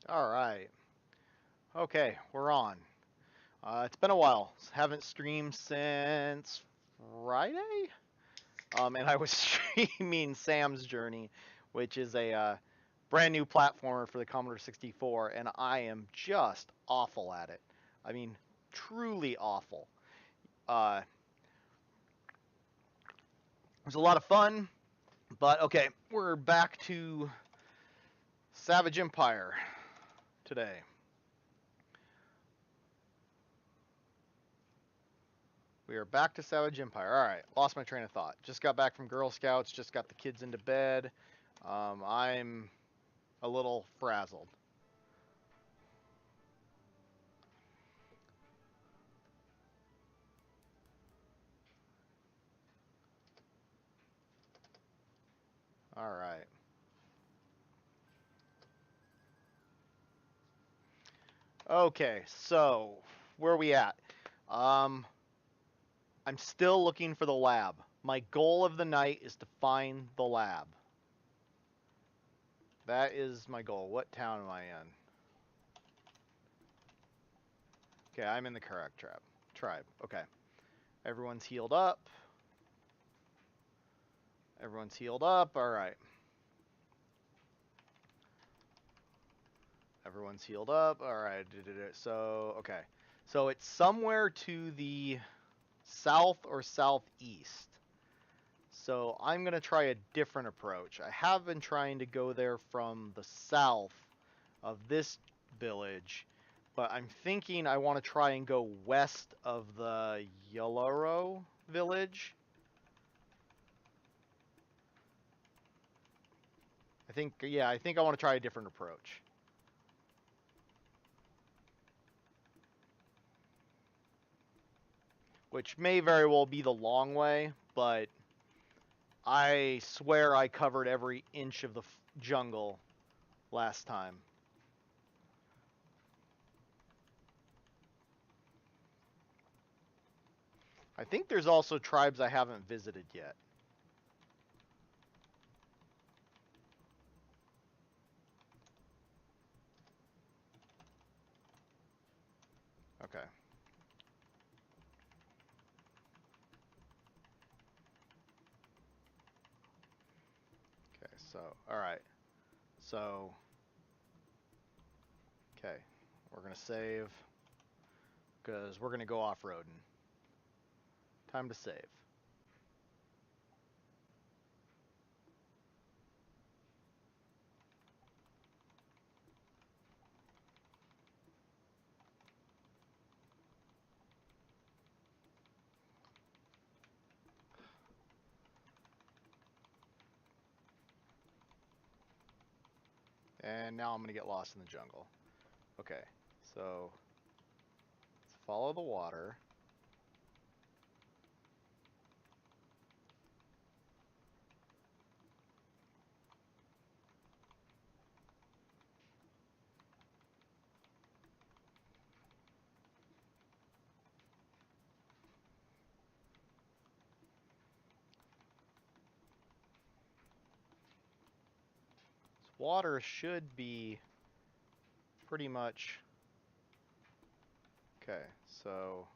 All right. Okay, we're on. It's been a while. Haven't streamed since Friday. And I was streaming Sam's Journey, which is a brand new platformer for the Commodore 64, and I am just awful at it. I mean, truly awful. Uh, it was a lot of fun, but okay, we're back to Savage Empire today. We are back to Savage Empire. All right, lost my train of thought. Just got back from Girl Scouts. Just got the kids into bed. I'm a little frazzled. All right. Okay, so where are we at? Um, I'm still looking for the lab. My goal of the night is to find the lab. That is my goal. What town am I in? Okay, I'm in the correct tribe. Okay. Everyone's healed up. Everyone's healed up. All right. Everyone's healed up. All right. So, okay. So it's somewhere to the south or southeast. So I'm going to try a different approach. I have been trying to go there from the south of this village, but I'm thinking I want to try and go west of the Yelloro village. I think I want to try a different approach. Which may very well be the long way, but I swear I covered every inch of the jungle last time. I think there's also tribes I haven't visited yet. Okay. Okay, so, alright. So, okay. We're going to save, because we're going to go off-roading. Time to save. And now I'm going to get lost in the jungle. Okay, so let's follow the water. This water should be pretty much... Okay, so...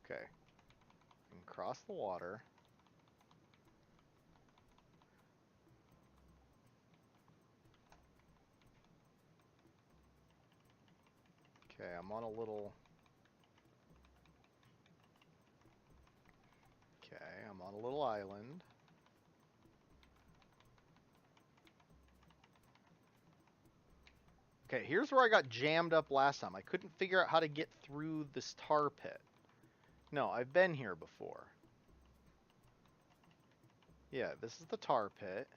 Okay, and cross the water. Okay, I'm on a little... Okay, I'm on a little island. Okay, here's where I got jammed up last time. I couldn't figure out how to get through this tar pit. No, I've been here before. Yeah, this is the tar pit.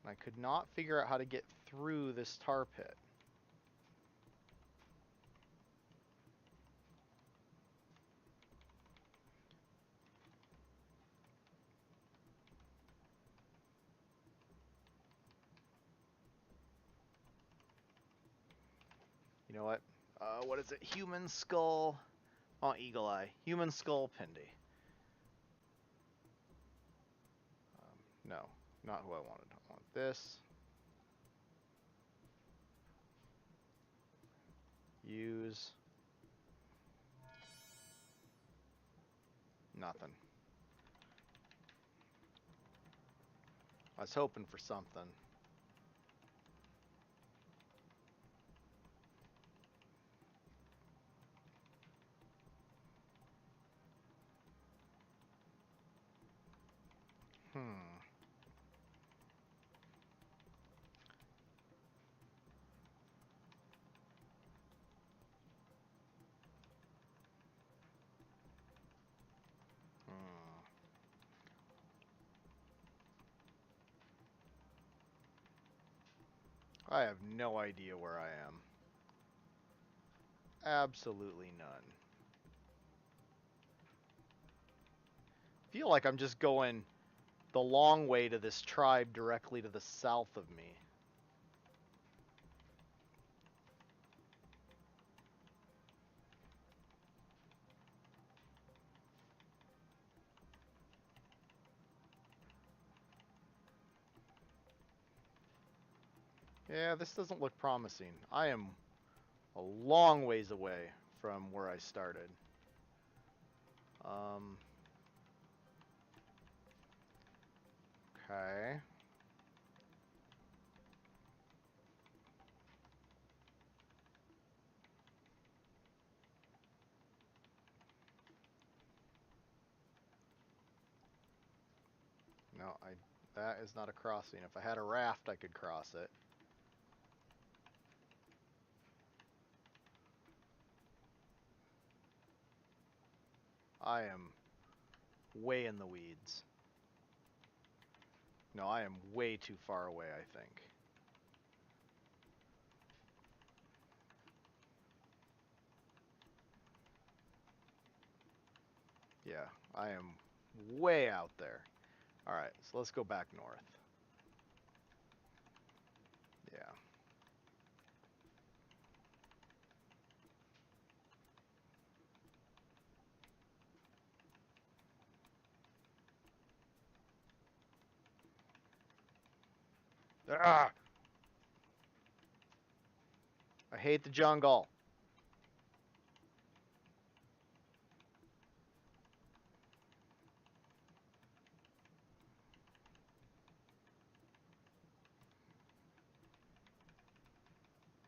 And I could not figure out how to get through this tar pit. You know what? What is it? Human skull. Oh, eagle eye. Human skull Pindi. No, not who I wanted. I want this. Use. Nothing. I was hoping for something. I have no idea where I am. Absolutely none. Feel like I'm just going the long way to this tribe directly to the south of me. Yeah, this doesn't look promising. I am a long ways away from where I started. Okay. No, that is not a crossing. If I had a raft, I could cross it. I am way in the weeds. No, I am way too far away, I think. Yeah, I am way out there. Alright, so let's go back north. Yeah. Ah! I hate the jungle.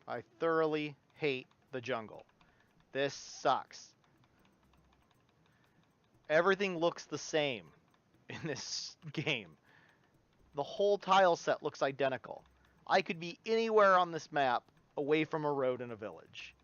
I thoroughly hate the jungle. This sucks. Everything looks the same in this game. The whole tile set looks identical. I could be anywhere on this map away from a road and a village.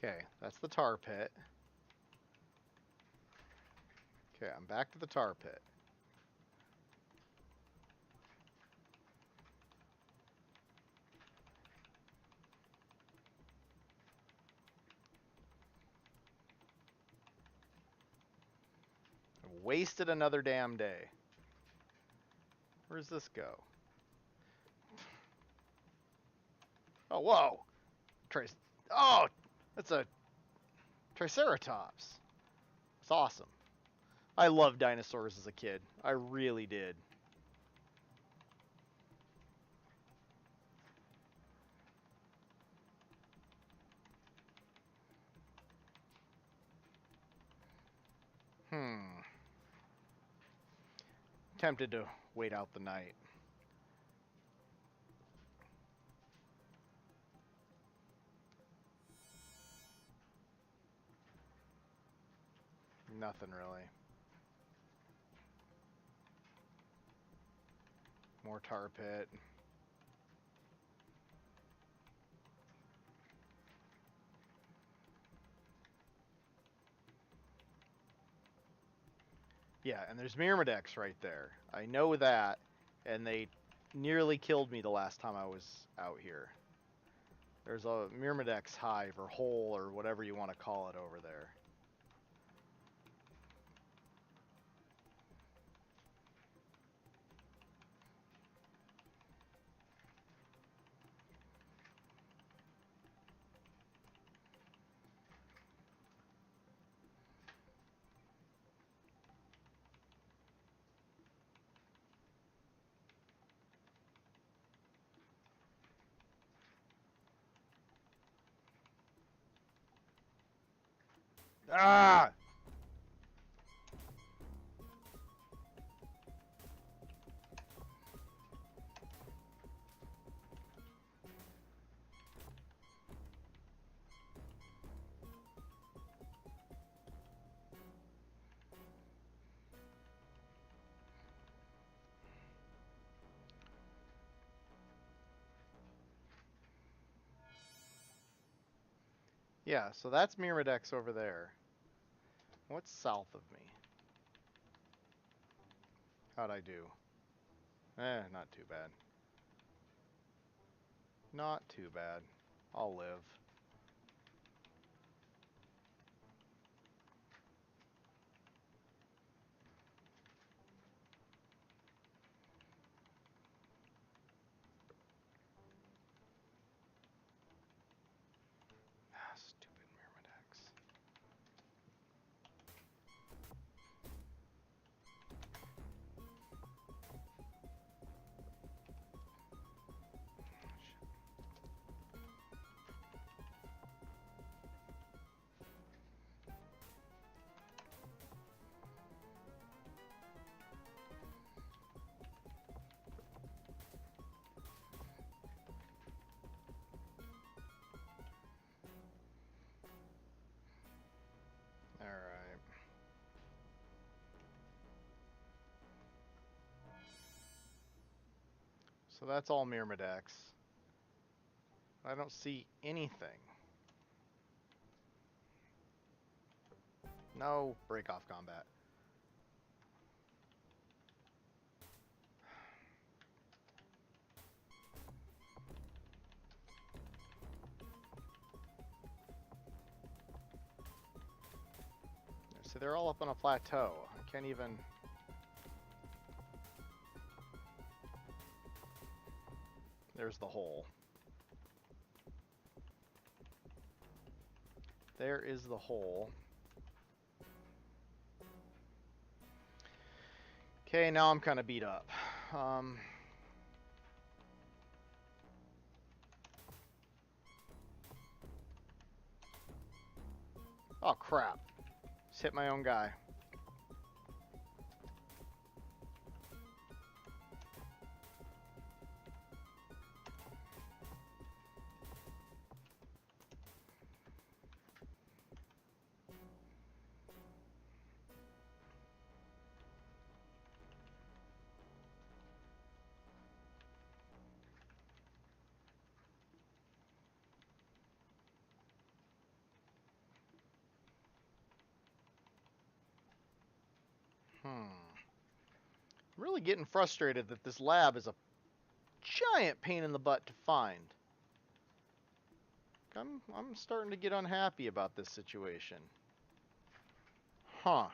Okay, that's the tar pit. Okay, I'm back to the tar pit. I've wasted another damn day. Where's this go? Oh, whoa! Oh, that's a Triceratops. It's awesome. I loved dinosaurs as a kid. I really did. Tempted to wait out the night. Nothing really. More tar pit. Yeah, and there's Myrmedex right there. I know that, and they nearly killed me the last time I was out here. There's a Myrmedex hive or hole or whatever you want to call it over there. Ah! Yeah, so that's Myrmedex over there. What's south of me? How'd I do? Not too bad. Not too bad. I'll live. Ah, stupid Myrmedex. Alright. So that's all Myrmedex. I don't see anything. No, break off combat. So they're all up on a plateau. I can't even... There's the hole. There is the hole. Okay, now I'm kind of beat up. Oh, crap. Just hit my own guy. I'm really getting frustrated that this lab is a giant pain in the butt to find. I'm starting to get unhappy about this situation. Huh.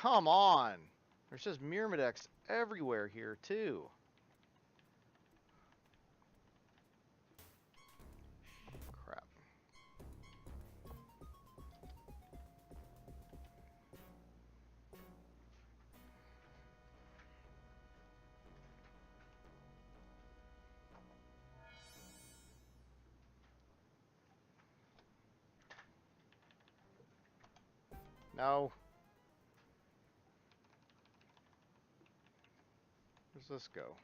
Come on. There's just Myrmedex everywhere here, too. Crap. No. Where's this go?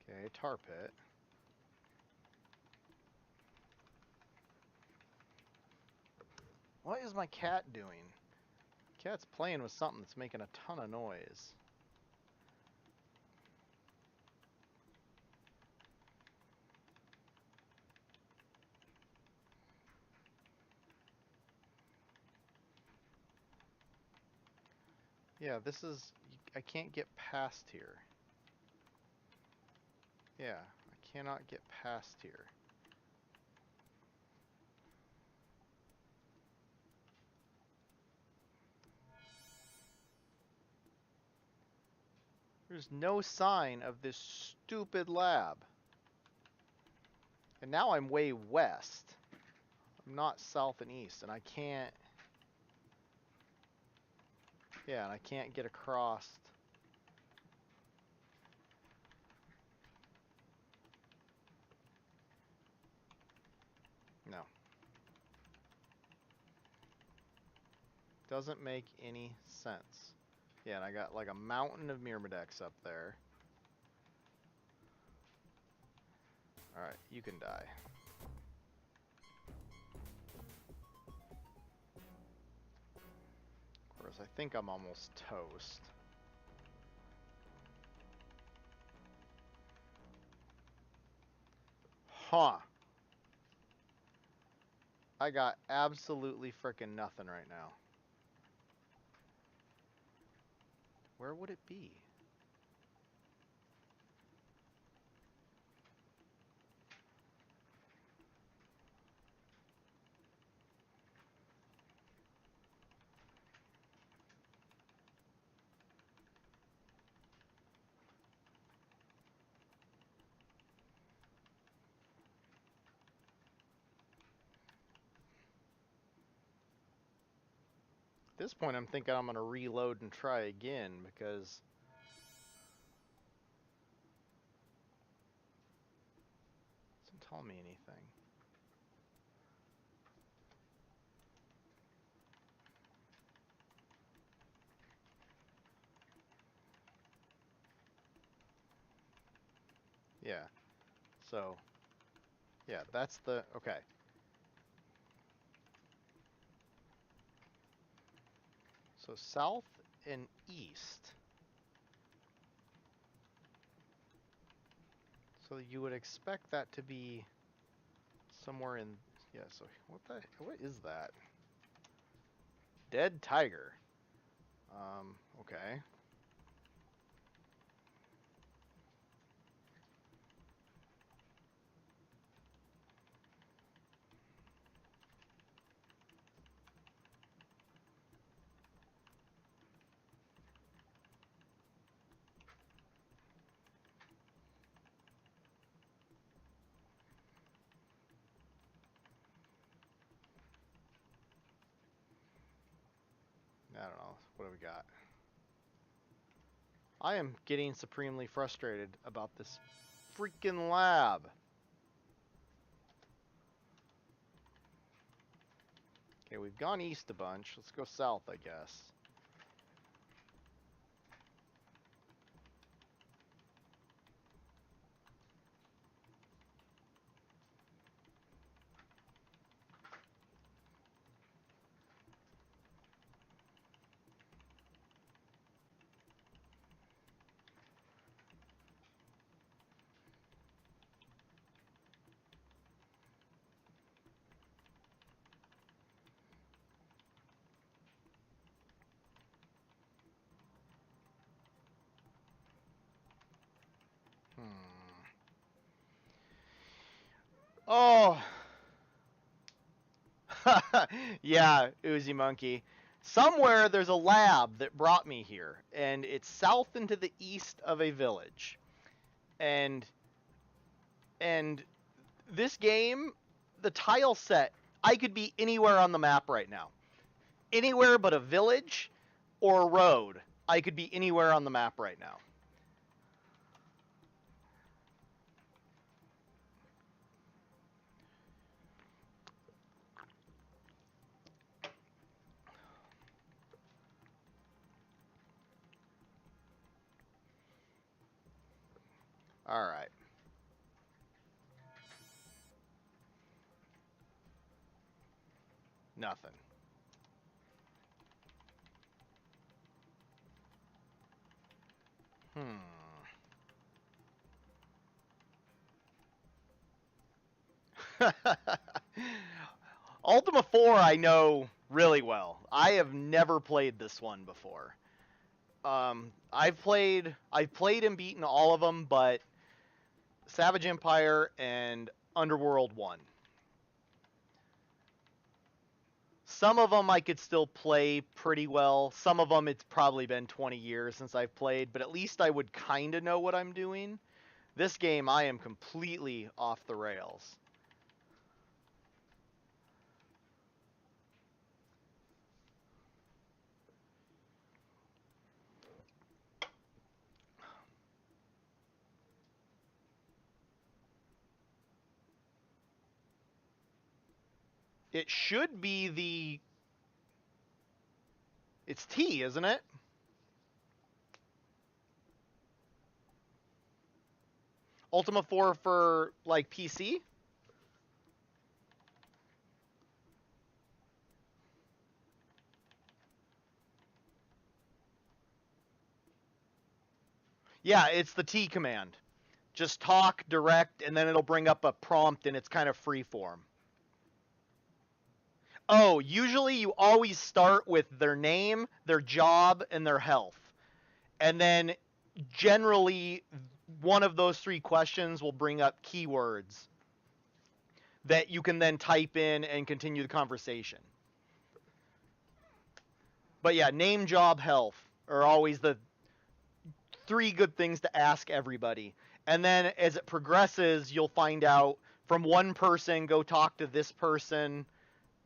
Okay, tar pit. What is my cat doing? Cat's playing with something that's making a ton of noise. Yeah, this is... I can't get past here. Yeah, I cannot get past here. There's no sign of this stupid lab. And now I'm way west. I'm not south and east, and I can't... Yeah, and I can't get across. No. Doesn't make any sense. Yeah, and I got like a mountain of Myrmedex up there. Alright, you can die. Of course, I think I'm almost toast. Huh. I got absolutely frickin' nothing right now. Where would it be? At this point, I'm thinking I'm gonna reload and try again because it doesn't tell me anything. Yeah. So, yeah, that's the... Okay. So south and east. So you would expect that to be somewhere in... Yeah, so what is that? Dead tiger. Okay. I don't know. What do we got? I am getting supremely frustrated about this freaking lab. Okay, we've gone east a bunch. Let's go south, I guess. Oh! Yeah, Oozy Monkey. Somewhere there's a lab that brought me here, and it's south into the east of a village. And this game, the tile set, I could be anywhere on the map right now. Anywhere but a village or a road. I could be anywhere on the map right now. Alright. Nothing. Hmm. Ultima 4 I know really well. I have never played this one before. I've played and beaten all of them, but Savage Empire and Underworld 1. Some of them I could still play pretty well. Some of them it's probably been 20 years since I've played, but at least I would kind of know what I'm doing. This game I am completely off the rails. It should be the... It's T, isn't it? Ultima 4 for, like, PC? Yeah, it's the T command. Just talk, direct, and then it'll bring up a prompt, and it's kind of free form. Oh, usually you always start with their name, their job, and their health. And then generally one of those three questions will bring up keywords that you can then type in and continue the conversation. But yeah, name, job, health are always the three good things to ask everybody. And then as it progresses, you'll find out from one person, go talk to this person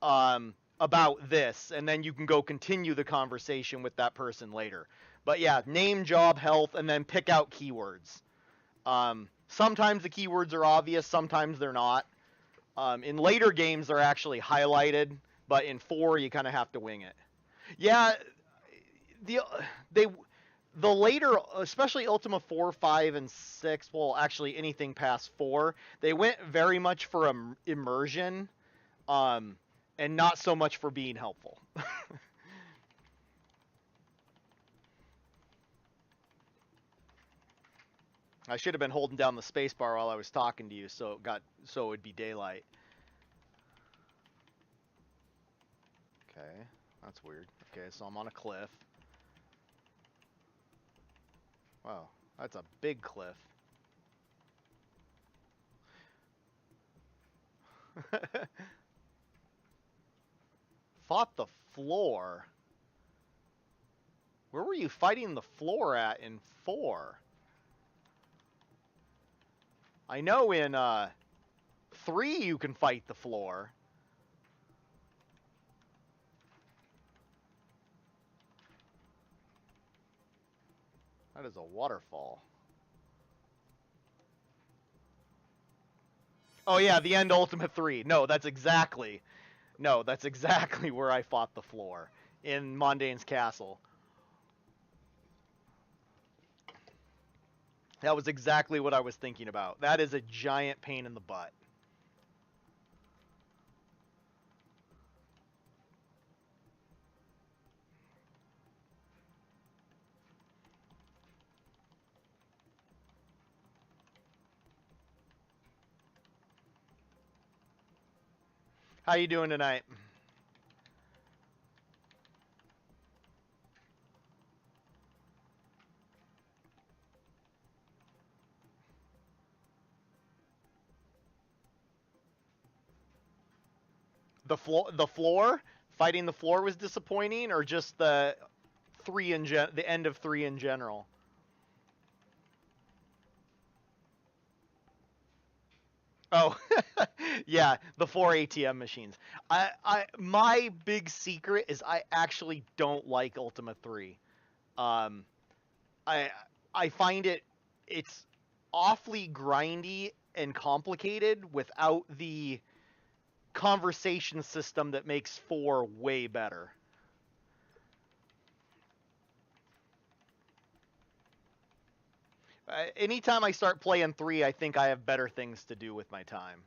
about this, and then you can go continue the conversation with that person later. But yeah, name, job, health, and then pick out keywords. Sometimes the keywords are obvious, sometimes they're not. In later games, they're actually highlighted, but in 4, you kind of have to wing it. Yeah, the later, especially Ultima 4, 5, and 6, well, actually anything past 4, they went very much for immersion, and not so much for being helpful. I should have been holding down the space bar while I was talking to you, so it would be daylight. Okay, that's weird. Okay, so I'm on a cliff. Wow, that's a big cliff. Fought the floor. Where were you fighting the floor at in 4? I know in 3 you can fight the floor. That is a waterfall. Oh yeah, the end Ultimate 3. No, that's exactly where I fought the floor. In Mondaine's Castle. That was exactly what I was thinking about. That is a giant pain in the butt. How you doing tonight? The floor? Fighting the floor was disappointing, or just the end of 3 in general? Oh, yeah, the 4 ATM machines. My big secret is I actually don't like Ultima 3. Um, I I find it's awfully grindy and complicated without the conversation system that makes 4 way better. Anytime I start playing 3, I think I have better things to do with my time.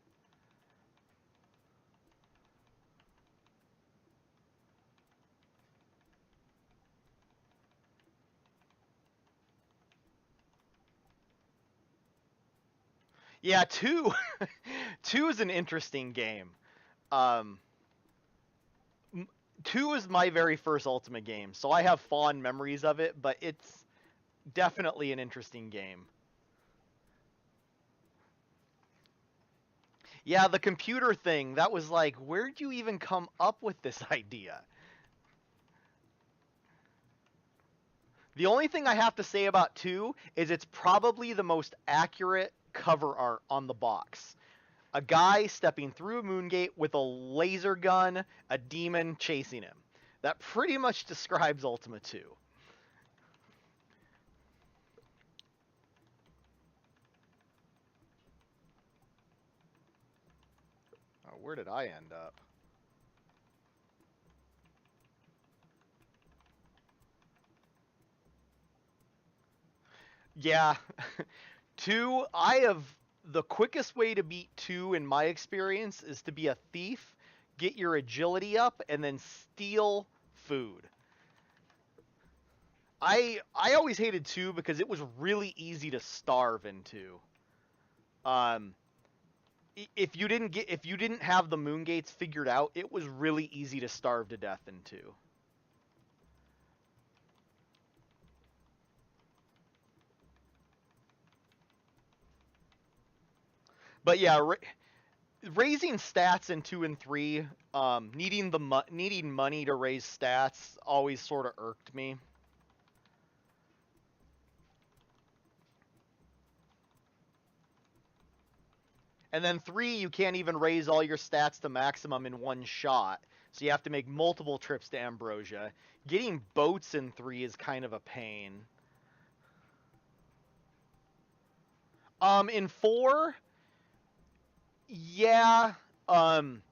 Yeah, two. Two is an interesting game. Um, 2 is my very first Ultima game, so I have fond memories of it, but it's definitely an interesting game. Yeah, the computer thing, that was like, where'd you even come up with this idea? The only thing I have to say about 2 is it's probably the most accurate cover art on the box. A guy stepping through a moon gate with a laser gun, a demon chasing him. That pretty much describes Ultima 2. Oh, where did I end up? Yeah. 2, I have the quickest way to beat 2 in my experience is to be a thief, get your agility up, and then steal food. I always hated 2 because it was really easy to starve in 2. Um, if you didn't have the moon gates figured out, it was really easy to starve to death in 2. But yeah, raising stats in 2 and 3, needing money to raise stats always sort of irked me. And then 3, you can't even raise all your stats to maximum in one shot. So you have to make multiple trips to Ambrosia. Getting boats in 3 is kind of a pain. In 4, yeah, um,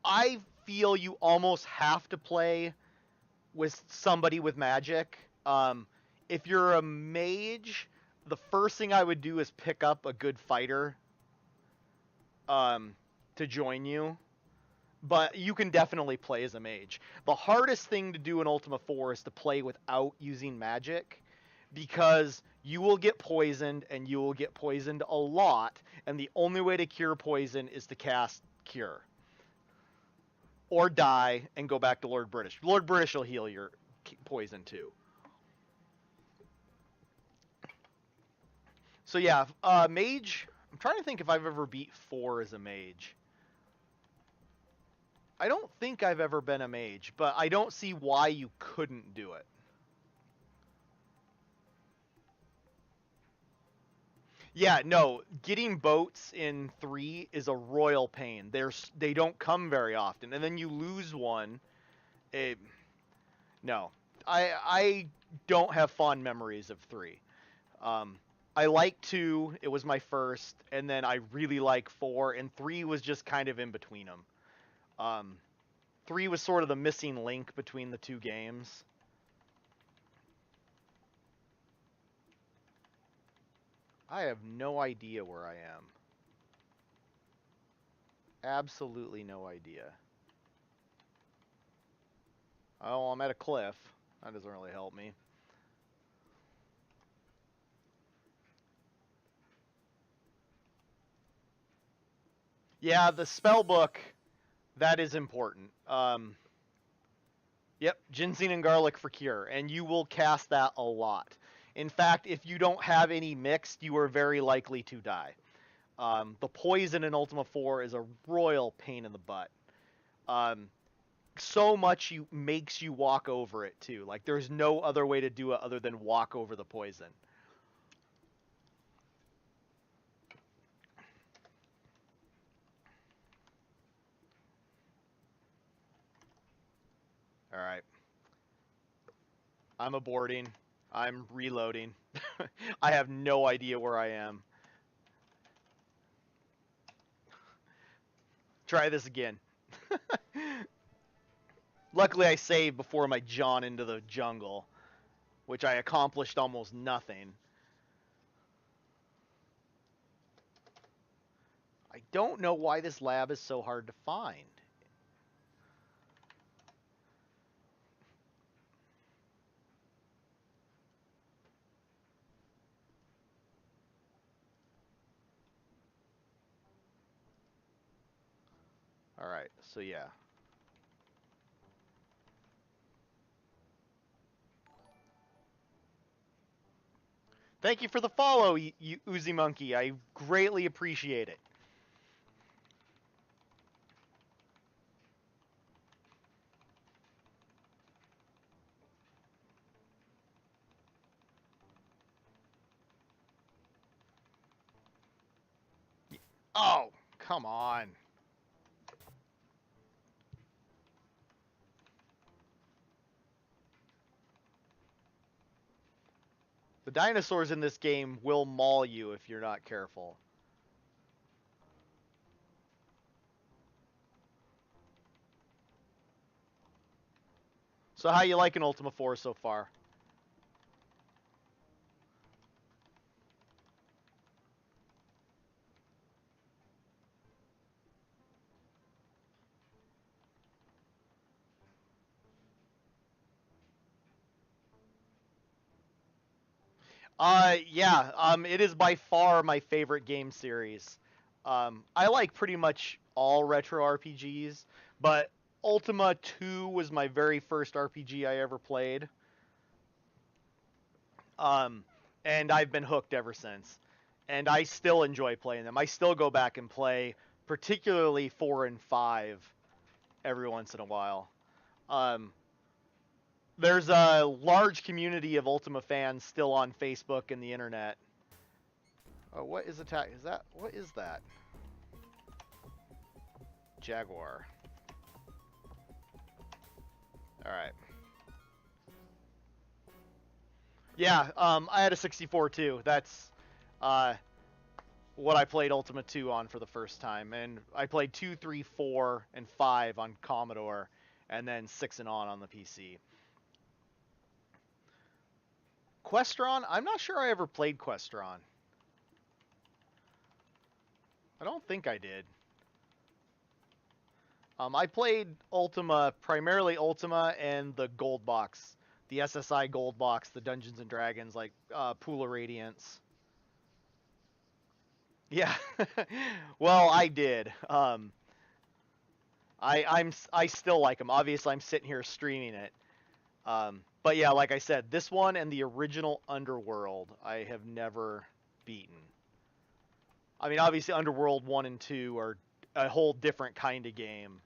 I feel you almost have to play with somebody with magic. If you're a mage, the first thing I would do is pick up a good fighter to join you. But you can definitely play as a mage. The hardest thing to do in Ultima 4 is to play without using magic, because you will get poisoned, and you will get poisoned a lot, and the only way to cure poison is to cast Cure. Or die and go back to Lord British. Lord British will heal your poison too. So yeah, mage. I'm trying to think if I've ever beat 4 as a mage. I don't think I've ever been a mage, but I don't see why you couldn't do it. Yeah, no, getting boats in 3 is a royal pain. They don't come very often, and then you lose one. It, no, I don't have fond memories of 3. Um, I like 2. It was my first, and then I really like 4, and 3 was just kind of in between them. 3 was sort of the missing link between the two games. I have no idea where I am. Absolutely no idea. Oh, I'm at a cliff. That doesn't really help me. Yeah, the spell book, that is important. Yep, ginseng and garlic for cure, and you will cast that a lot. In fact, if you don't have any mixed, you are very likely to die. The poison in Ultima 4 is a royal pain in the butt. Um, so much makes you walk over it too. Like there's no other way to do it other than walk over the poison. All right. I'm aborting. I'm reloading. I have no idea where I am. Try this again. Luckily, I saved before my jaunt into the jungle, which I accomplished almost nothing. I don't know why this lab is so hard to find. Alright, so yeah. Thank you for the follow, you Oozy Monkey. I greatly appreciate it. Oh, come on. The dinosaurs in this game will maul you if you're not careful. So how you liking Ultima 4 so far? Yeah, it is by far my favorite game series. I like pretty much all retro RPGs, but Ultima 2 was my very first RPG I ever played. Um, and I've been hooked ever since. And I still enjoy playing them. I still go back and play, particularly 4 and 5 every once in a while. Um, there's a large community of Ultima fans still on Facebook and the internet. Oh, what is attack? Is that what is that? Jaguar. All right. Yeah, I had a 64 too. That's uh, what I played Ultima 2 on for the first time, and I played 2, 3, 4, and 5 on Commodore, and then 6 and on the PC. Questron? I'm not sure I ever played Questron. I don't think I did. I played Ultima, primarily Ultima and the Gold Box, the SSI Gold Box, the Dungeons and Dragons, like Pool of Radiance. Yeah. Well, I did. I still like them. Obviously, I'm sitting here streaming it. But yeah, like I said, this one and the original Underworld, I have never beaten. I mean, obviously, Underworld 1 and 2 are a whole different kind of game.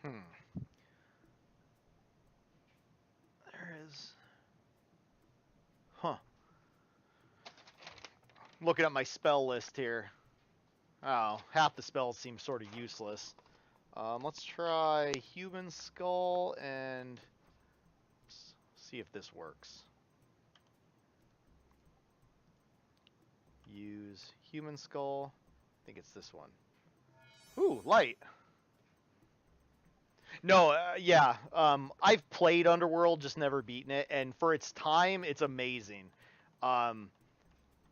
Hmm. There is. Huh. Looking at my spell list here. Oh, half the spells seem sort of useless. Let's try Human Skull and see if this works. Use Human Skull. I think it's this one. Ooh, light. No, yeah. I've played Underworld, just never beaten it, and for its time, it's amazing. Um,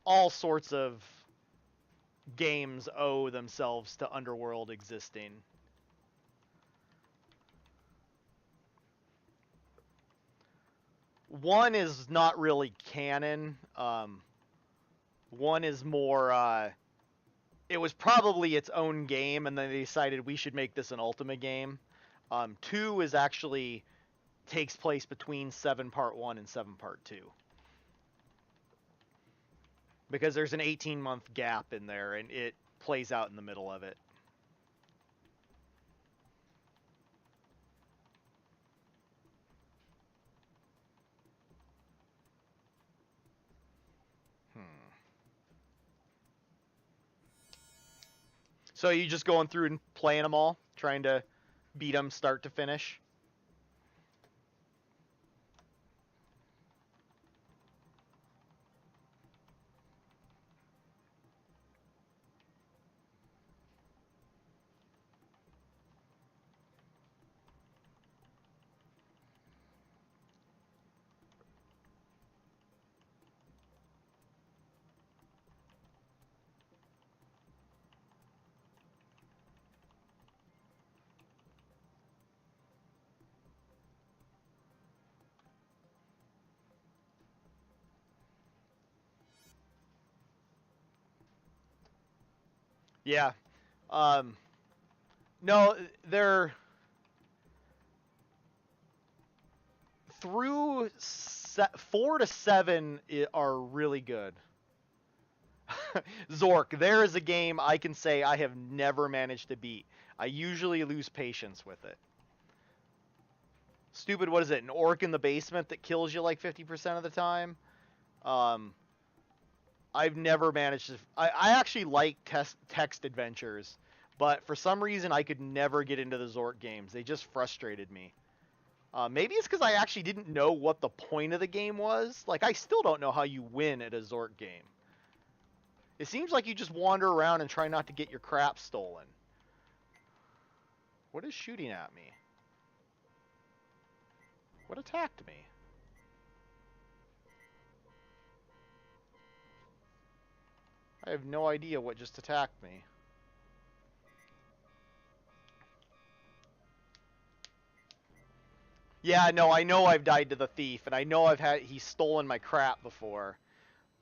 all sorts of games owe themselves to Underworld existing. One is not really canon. One is more. It was probably its own game, and then they decided we should make this an Ultima game. Two is actually takes place between 7 Part 1 and 7 Part 2. Because there's an 18-month gap in there, and it plays out in the middle of it. So you just going through and playing them all, trying to beat them start to finish? Yeah. No, they're through 4 to 7 are really good. Zork, there is a game I can say I have never managed to beat. I usually lose patience with it. Stupid, what is it? An orc in the basement that kills you like 50% of the time? Um, I've never managed to. I actually like text adventures, but for some reason I could never get into the Zork games. They just frustrated me. Maybe it's because I actually didn't know what the point of the game was. Like, I still don't know how you win at a Zork game. It seems like you just wander around and try not to get your crap stolen. What is shooting at me? What attacked me? I have no idea what just attacked me. Yeah, no, I know I've died to the thief, and I know he's stolen my crap before.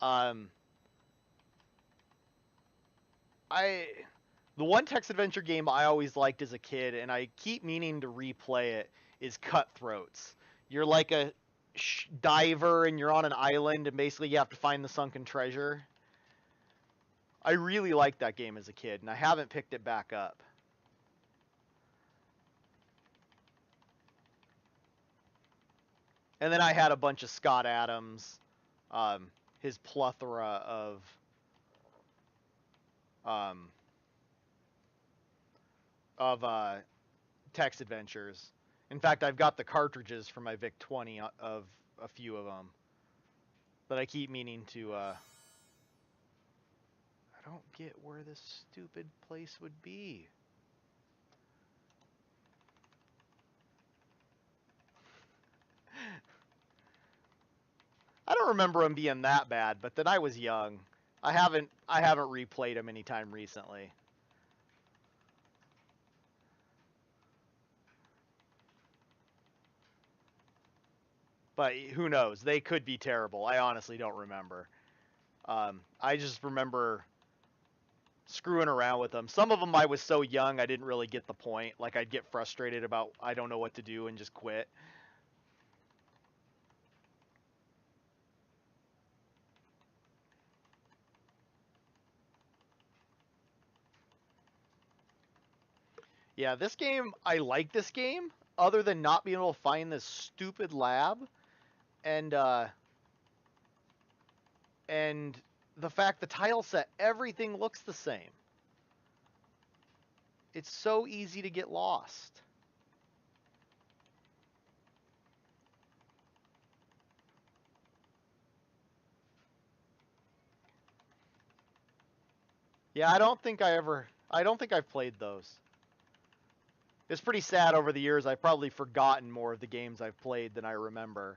Um, I the one text adventure game I always liked as a kid, and I keep meaning to replay it, is Cutthroats. You're like a diver, and you're on an island, and basically you have to find the sunken treasure. I really liked that game as a kid, and I haven't picked it back up. And then I had a bunch of Scott Adams, his plethora um, of text adventures. In fact, I've got the cartridges for my VIC 20 of a few of them that I keep meaning to. I don't get where this stupid place would be. I don't remember them being that bad, but then I was young. I haven't replayed them anytime recently. But who knows? They could be terrible. I honestly don't remember. I just remember screwing around with them. Some of them I was so young I didn't really get the point. Like, I'd get frustrated about I don't know what to do and just quit. Yeah, this game, I like this game, other than not being able to find this stupid lab, and and the fact the tile set, everything looks the same. It's so easy to get lost. Yeah, I don't think I've played those. It's pretty sad over the years. I've probably forgotten more of the games I've played than I remember.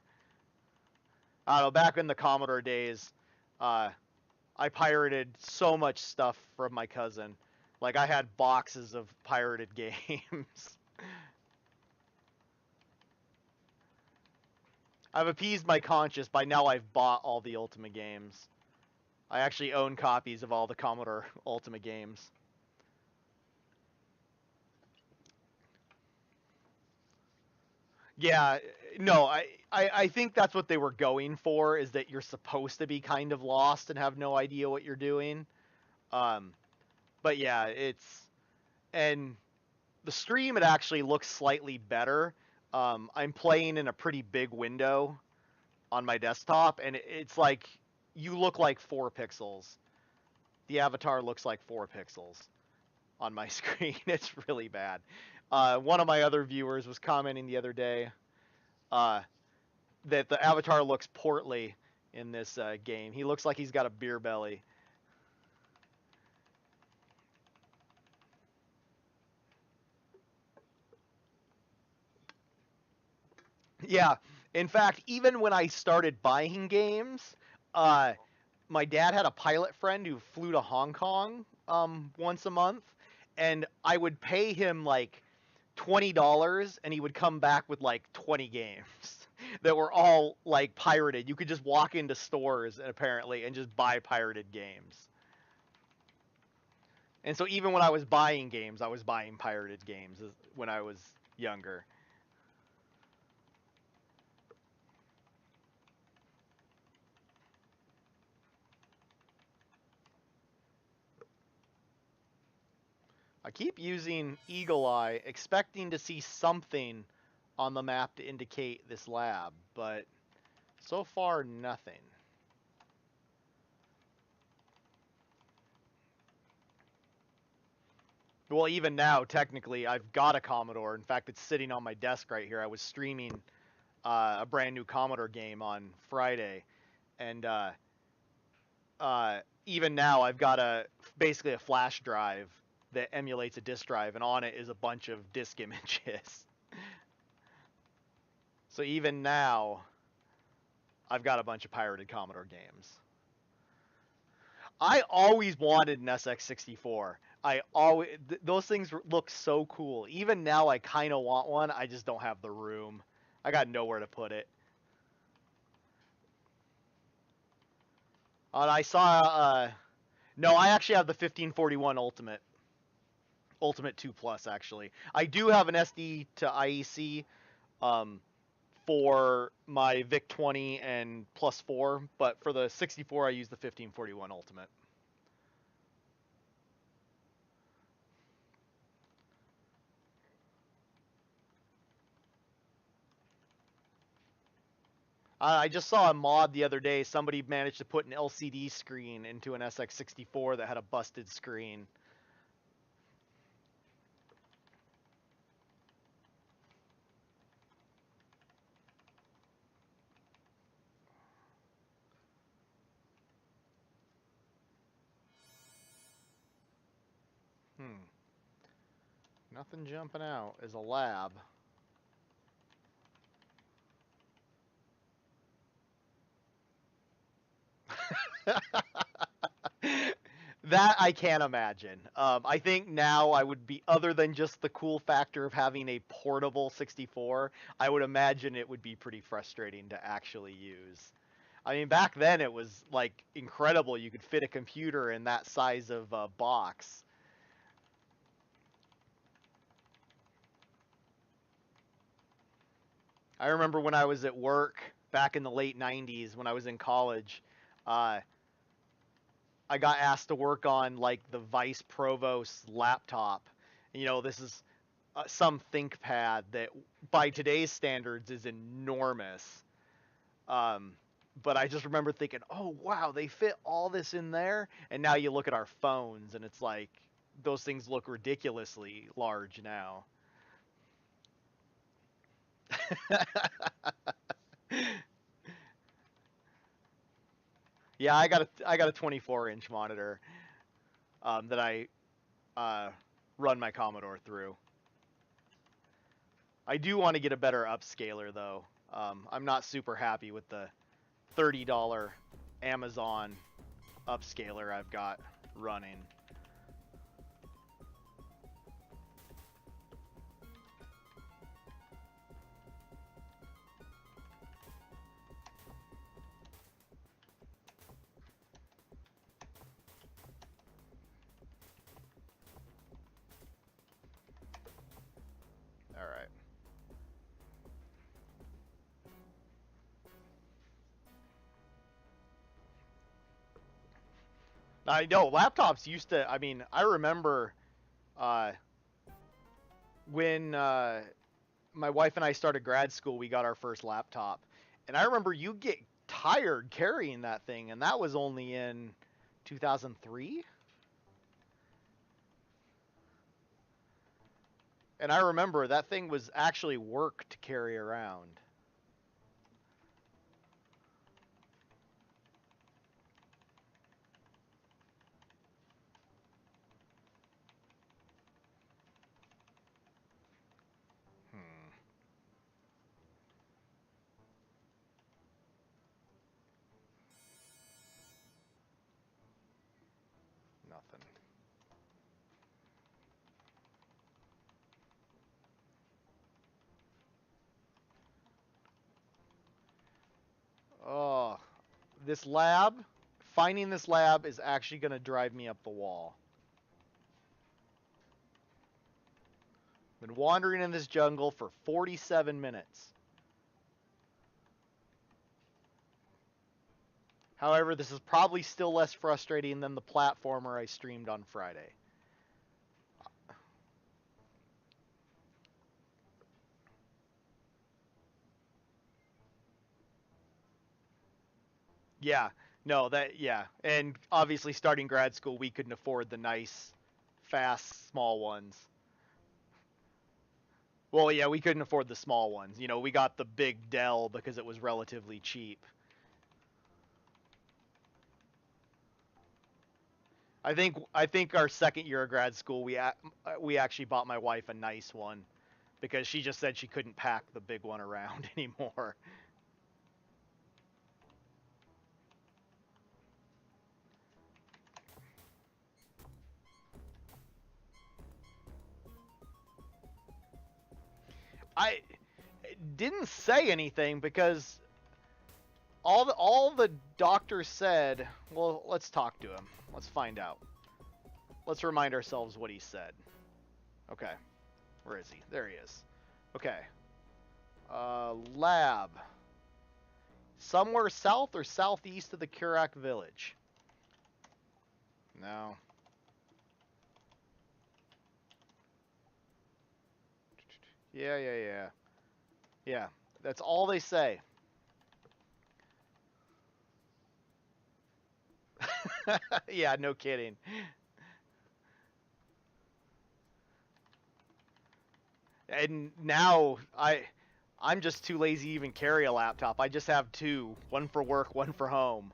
I don't know, back in the Commodore days, I pirated so much stuff from my cousin. Like, I had boxes of pirated games. I've appeased my conscience. By now I've bought all the Ultima games. I actually own copies of all the Commodore Ultima games. Yeah, no, I think that's what they were going for, is that you're supposed to be kind of lost and have no idea what you're doing. Um, but yeah, and the stream, it actually looks slightly better. I'm playing in a pretty big window on my desktop, and it's like you look like 4 pixels. The avatar looks like 4 pixels on my screen. It's really bad. One of my other viewers was commenting the other day that the avatar looks portly in this game. He looks like he's got a beer belly. Yeah. In fact, even when I started buying games, uh, my dad had a pilot friend who flew to Hong Kong once a month, and I would pay him like $20, and he would come back with like 20 games that were all like pirated. You could just walk into stores apparently and just buy pirated games. And so even when I was buying games, I was buying pirated games when I was younger. I keep using Eagle Eye, expecting to see something on the map to indicate this lab, but so far nothing. Well, even now, technically, I've got a Commodore. In fact, it's sitting on my desk right here. I was streaming a brand new Commodore game on Friday, and even now, I've got basically a flash drive that emulates a disk drive, and on it is a bunch of disk images. So even now, I've got a bunch of pirated Commodore games. I always wanted an SX64. Those things look so cool. Even now, I kind of want one. I just don't have the room. I got nowhere to put it. And I saw. No, I actually have the 1541 Ultimate 2 Plus. Actually, I do have an SD to IEC for my VIC 20 and plus 4, but for the 64, I use the 1541 Ultimate. I just saw a mod the other day. Somebody managed to put an LCD screen into an SX64 that had a busted screen. Nothing jumping out as a lab. That I can't imagine. I think now I would be, other than just the cool factor of having a portable 64, I would imagine it would be pretty frustrating to actually use. I mean, back then it was like incredible. You could fit a computer in that size of box. I remember when I was at work back in the late 90s when I was in college, uh, I got asked to work on like the vice provost's laptop. You know, this is some ThinkPad that by today's standards is enormous. Um, but I just remember thinking, oh, wow, they fit all this in there. And now you look at our phones and it's like those things look ridiculously large now. Yeah, I got a 24-inch monitor that I uh, run my Commodore through. I do want to get a better upscaler though. I'm not super happy with the $30 Amazon upscaler I've got running. All right. I know laptops used to. I mean, I remember uh, when my wife and I started grad school, we got our first laptop, and I remember you get tired carrying that thing, and that was only in 2003. And I remember that thing was actually work to carry around. Hmm. Nothing. Oh, this lab. Finding this lab is actually going to drive me up the wall. Been wandering in this jungle for 47 minutes. However, this is probably still less frustrating than the platformer I streamed on Friday. Yeah, no, yeah. And obviously, starting grad school, we couldn't afford the nice, fast, small ones. Well, yeah, we couldn't afford the small ones. You know, we got the big Dell because it was relatively cheap. I think our second year of grad school, we actually bought my wife a nice one because she just said she couldn't pack the big one around anymore. I didn't say anything because all the doctor said. Well, let's talk to him. Let's find out. Let's remind ourselves what he said. Okay, where is he? There he is. Okay. Lab. Somewhere south or southeast of the Kurak village. No. Yeah. Yeah, that's all they say. Yeah, no kidding. And now I'm just too lazy to even carry a laptop. I just have two, one for work, one for home.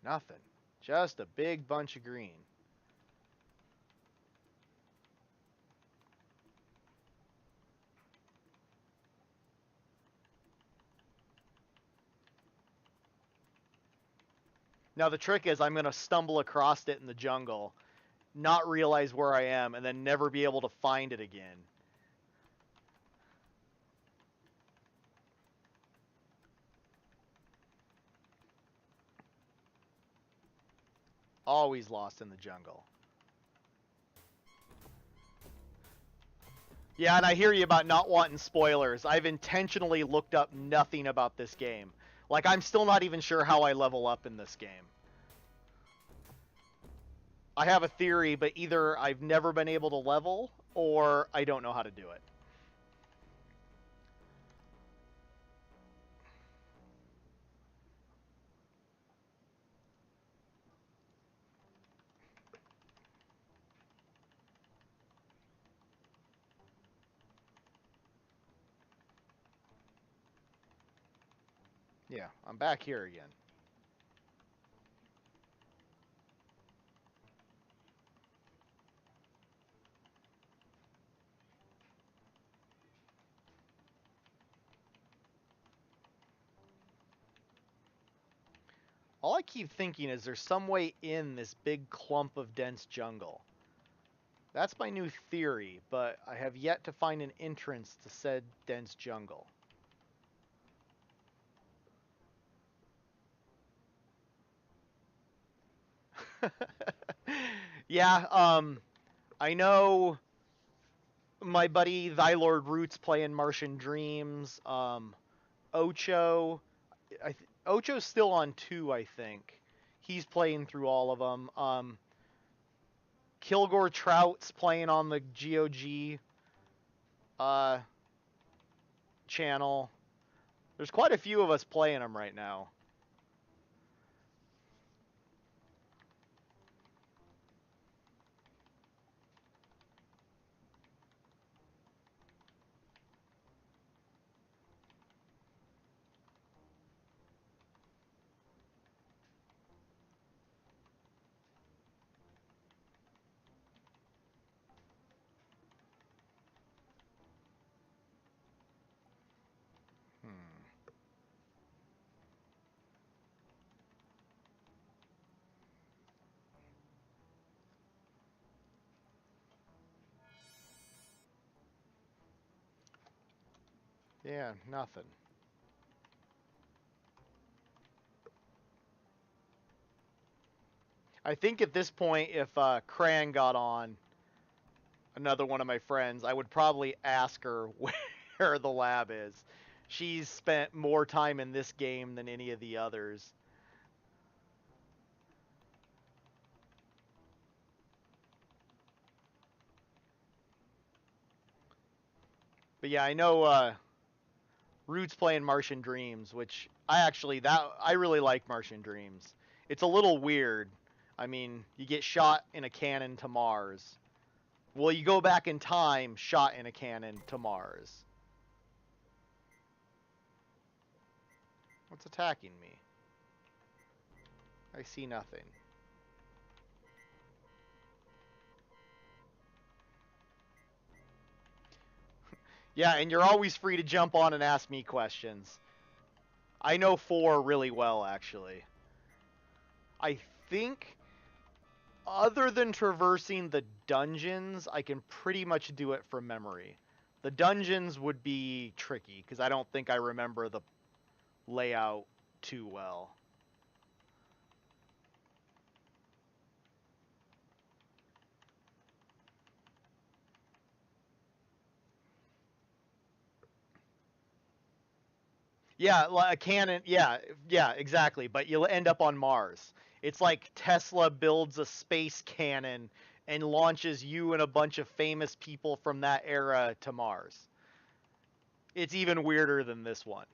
Nothing. Just a big bunch of green. Now the trick is I'm going to stumble across it in the jungle, not realize where I am, and then never be able to find it again. Always lost in the jungle. Yeah, and I hear you about not wanting spoilers. I've intentionally looked up nothing about this game. Like, I'm still not even sure how I level up in this game. I have a theory, but either I've never been able to level, or I don't know how to do it. Yeah, I'm back here again. All I keep thinking is there's some way in this big clump of dense jungle. That's my new theory, but I have yet to find an entrance to said dense jungle. Yeah, I know my buddy Thy Lord Roots playing Martian Dreams. Ocho, Ocho's still on 2, I think. He's playing through all of them. Kilgore Trout's playing on the GOG uh, channel. There's quite a few of us playing them right now. Hmm. Yeah, nothing. I think at this point, if Cran got on, another one of my friends, I would probably ask her where the lab is. She's spent more time in this game than any of the others. But yeah, I know Root's playing Martian Dreams, which I really like Martian Dreams. It's a little weird. I mean, you get shot in a cannon to Mars. Well, you go back in time, shot in a cannon to Mars. What's attacking me? I see nothing. Yeah, and you're always free to jump on and ask me questions. I know 4 really well, actually. I think, other than traversing the dungeons, I can pretty much do it from memory. The dungeons would be tricky, because I don't think I remember the layout too well. Yeah, a cannon. Yeah, yeah, exactly. But you'll end up on Mars. It's like Tesla builds a space cannon and launches you and a bunch of famous people from that era to Mars. It's even weirder than this one.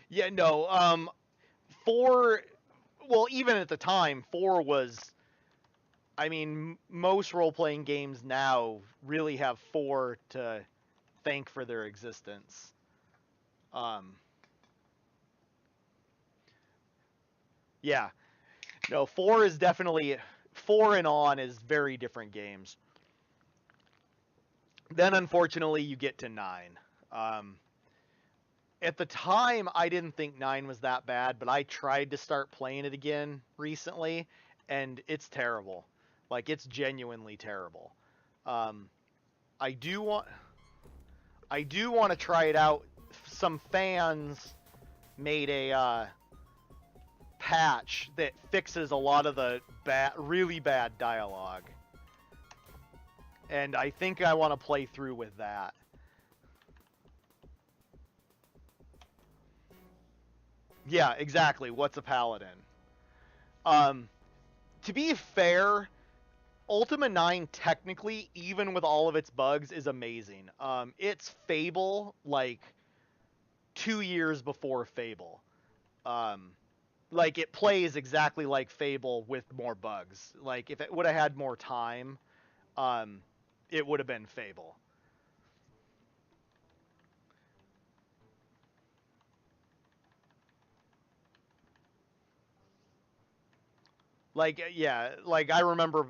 Yeah, no. 4. Well, even at the time, 4 was. I mean, most role-playing games now really have 4 to thank for their existence. Um, yeah, no, 4 is definitely 4 and on is very different games. Then unfortunately you get to 9. Um, at the time I didn't think 9 was that bad, but I tried to start playing it again recently, and it's terrible. Like it's genuinely terrible. Um, I do want I do want to try it out. Some fans made a patch that fixes a lot of the really bad dialogue. And I think I want to play through with that. Yeah, exactly. What's a paladin? Um, to be fair, Ultima 9 technically, even with all of its bugs, is amazing. It's Fable like 2 years before Fable. Um, like it plays exactly like Fable with more bugs. Like if it would have had more time, um, it would have been Fable. Like yeah, like I remember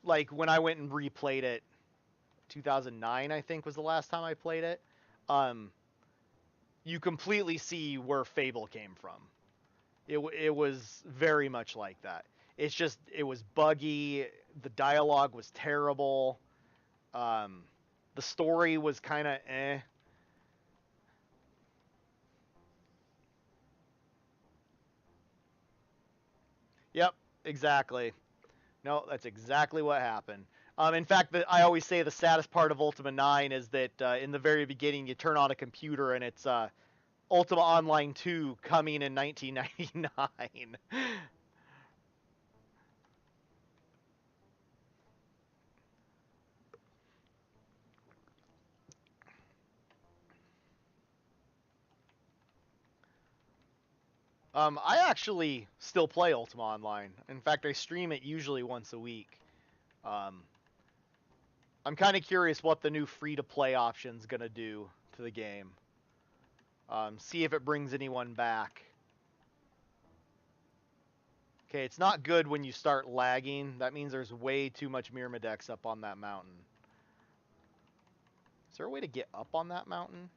like when I went and replayed it 2009 I think was the last time I played it. Um you completely see where Fable came from. It was very much like that. It's just it was buggy, the dialogue was terrible. Um the story was kind of eh. Yep, exactly. No, that's exactly what happened. In fact, I always say the saddest part of Ultima 9 is that in the very beginning you turn on a computer and it's Ultima Online 2 coming in 1999. I actually still play Ultima Online. In fact, I stream it usually once a week. Um, I'm kind of curious what the new free-to-play option's gonna do to the game. See if it brings anyone back. Okay, it's not good when you start lagging. That means there's way too much Myrmidex up on that mountain. Is there a way to get up on that mountain?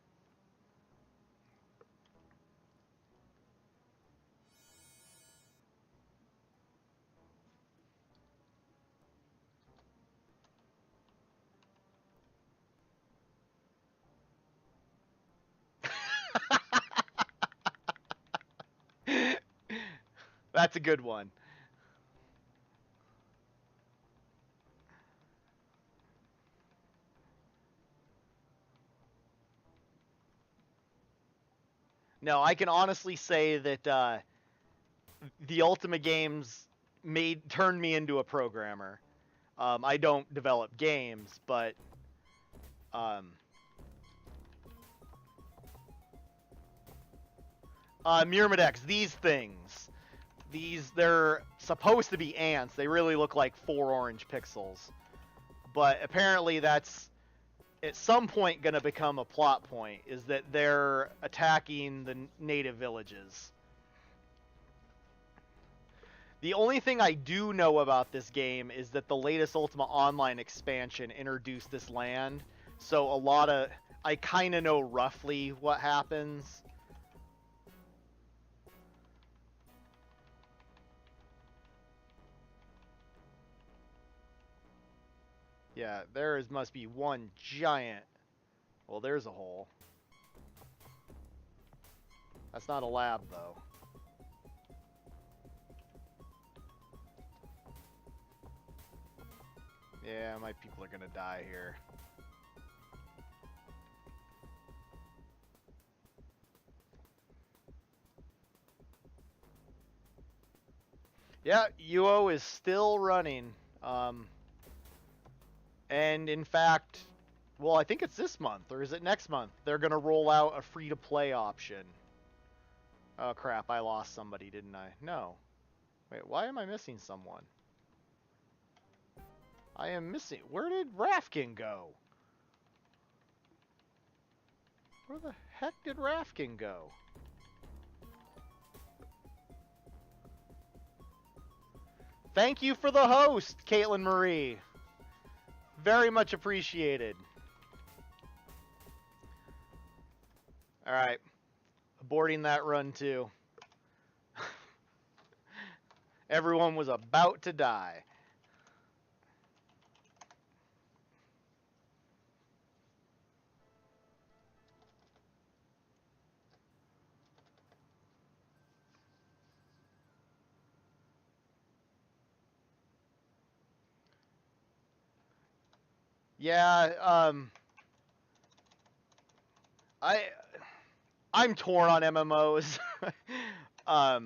That's a good one. No, I can honestly say that the Ultima games turned me into a programmer. I don't develop games, but um, Myrmidex, these things, they're supposed to be ants. They really look like 4 orange pixels, but apparently that's at some point going to become a plot point. Is that they're attacking the native villages. The only thing I do know about this game is that the latest Ultima Online expansion introduced this land, so I kind of know roughly what happens. Yeah, must be one giant... Well, there's a hole. That's not a lab, though. Yeah, my people are gonna die here. Yeah, UO is still running. And in fact, well, I think it's this month, or is it next month? They're gonna roll out a free-to-play option. Oh crap, I lost somebody, didn't I? No. Wait, why am I missing someone? I am missing... Where did Rafkin go? Where the heck did Rafkin go? Thank you for the host, Caitlin Marie. Very much appreciated. Alright. Aborting that run, too. Everyone was about to die. Yeah, I'm torn on MMOs. I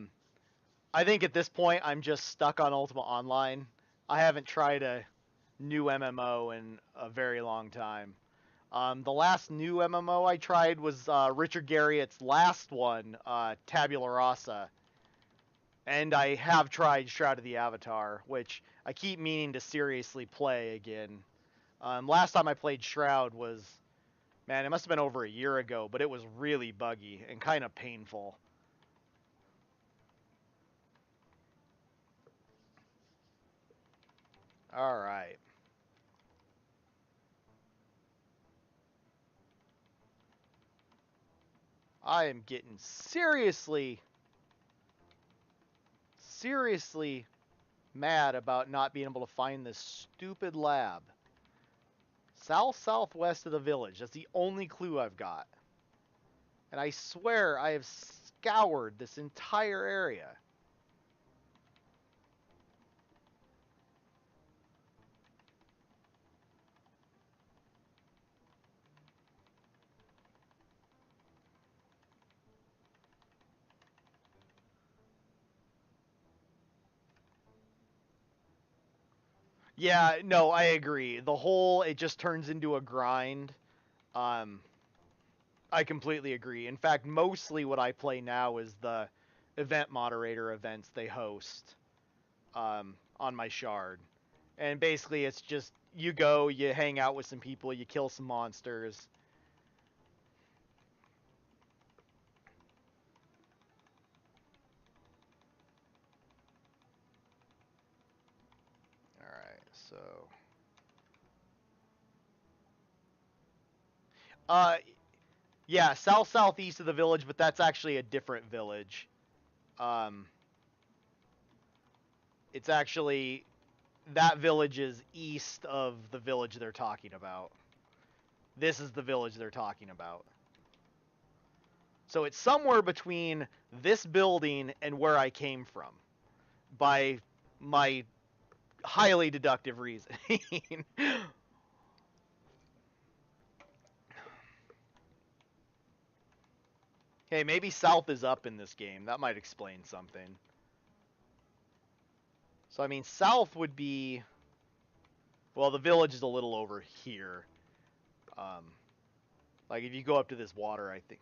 think at this point I'm just stuck on Ultima Online. I haven't tried a new MMO in a very long time. The last new MMO I tried was Richard Garriott's last one, Tabula Rasa. And I have tried Shroud of the Avatar, which I keep meaning to seriously play again. Last time I played Shroud was, man, it must have been over a year ago, but it was really buggy and kind of painful. Alright. I am getting seriously mad about not being able to find this stupid lab. Southwest of the village. That's the only clue I've got. And I swear I have scoured this entire area. Yeah, no, I agree. It just turns into a grind. Um, I completely agree. In fact, mostly what I play now is the event moderator events they host on my shard. And basically it's just, you go, you hang out with some people, you kill some monsters. Alright, so... Yeah, southeast of the village, but that's actually a different village. Um, it's actually... That village is east of the village they're talking about. This is the village they're talking about. So it's somewhere between this building and where I came from by my highly deductive reasoning. Hey, maybe south is up in this game. That might explain something. So, I mean, south would be... Well, the village is a little over here. Like, if you go up to this water, I think...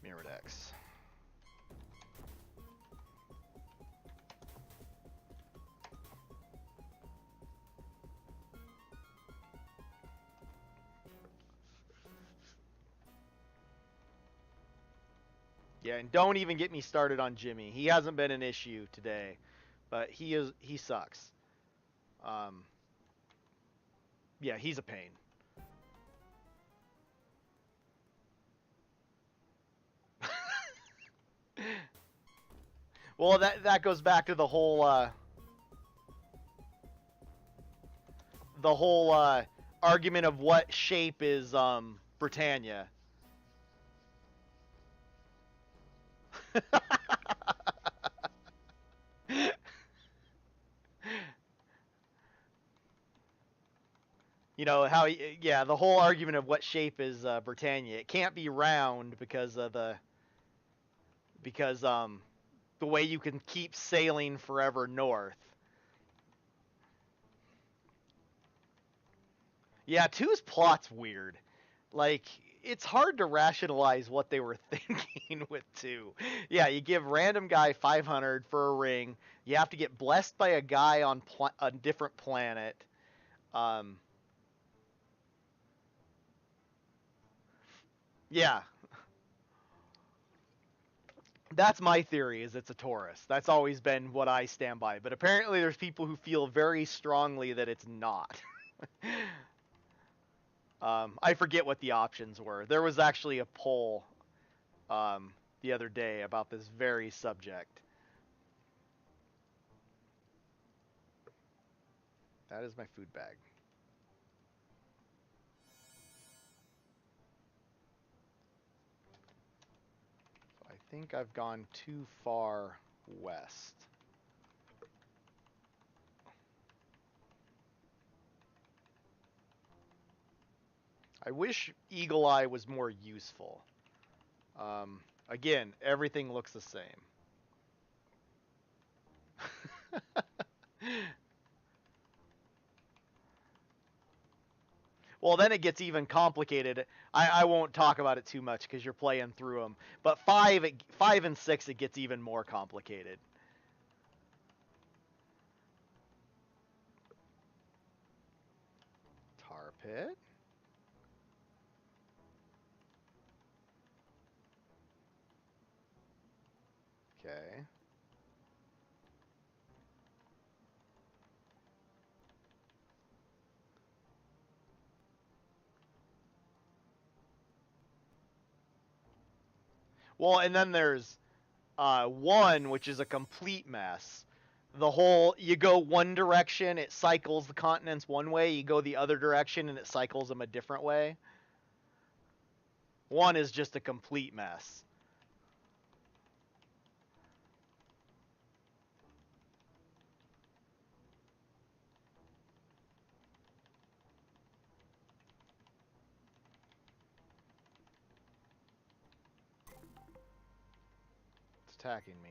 Miradex. Yeah, and don't even get me started on Jimmy. He hasn't been an issue today, but he sucks. Yeah, he's a pain. Well, that goes back to the whole argument of what shape is Britannia. You know how, yeah, the whole argument of what shape is Britannia. It can't be round because of the way you can keep sailing forever north. Yeah, two's plot's weird. Like, it's hard to rationalize what they were thinking with two. Yeah, you give random guy 500 for a ring. You have to get blessed by a guy on a different planet. Yeah, that's my theory. Is it's a Taurus. That's always been what I stand by. But apparently, there's people who feel very strongly that it's not. I forget what the options were. There was actually a poll the other day about this very subject. That is my food bag. So I think I've gone too far west. I wish Eagle Eye was more useful. Again, everything looks the same. Well, then it gets even complicated. I won't talk about it too much because you're playing through them. But 5 and 6, it gets even more complicated. Tar pit. Okay. Well, and then there's 1, which is a complete mess. The whole, you go one direction, it cycles the continents one way. You go the other direction, and it cycles them a different way. 1 is just a complete mess. It's attacking me.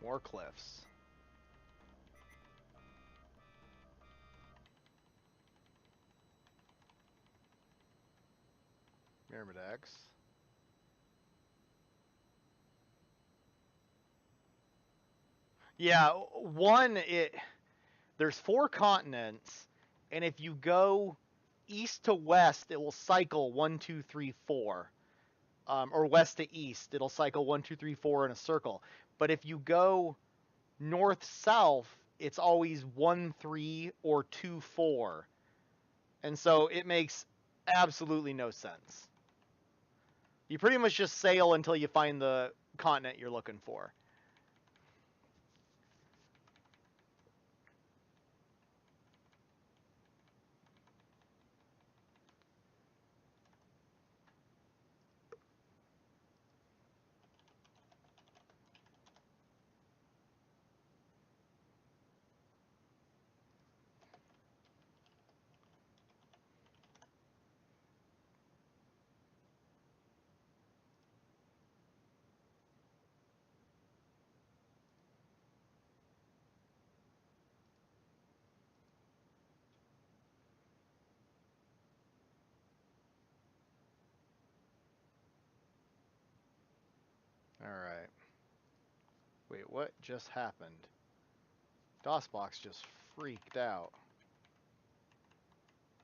More cliffs. Myrmidex. Yeah, 1, there's 4 continents, and if you go east to west, it will cycle 1, 2, 3, 4. Or west to east, it'll cycle 1, 2, 3, 4 in a circle. But if you go north south, it's always 1, 3 or 2, 4. And so it makes absolutely no sense. You pretty much just sail until you find the continent you're looking for. Alright. Wait, what just happened? DOSBox just freaked out.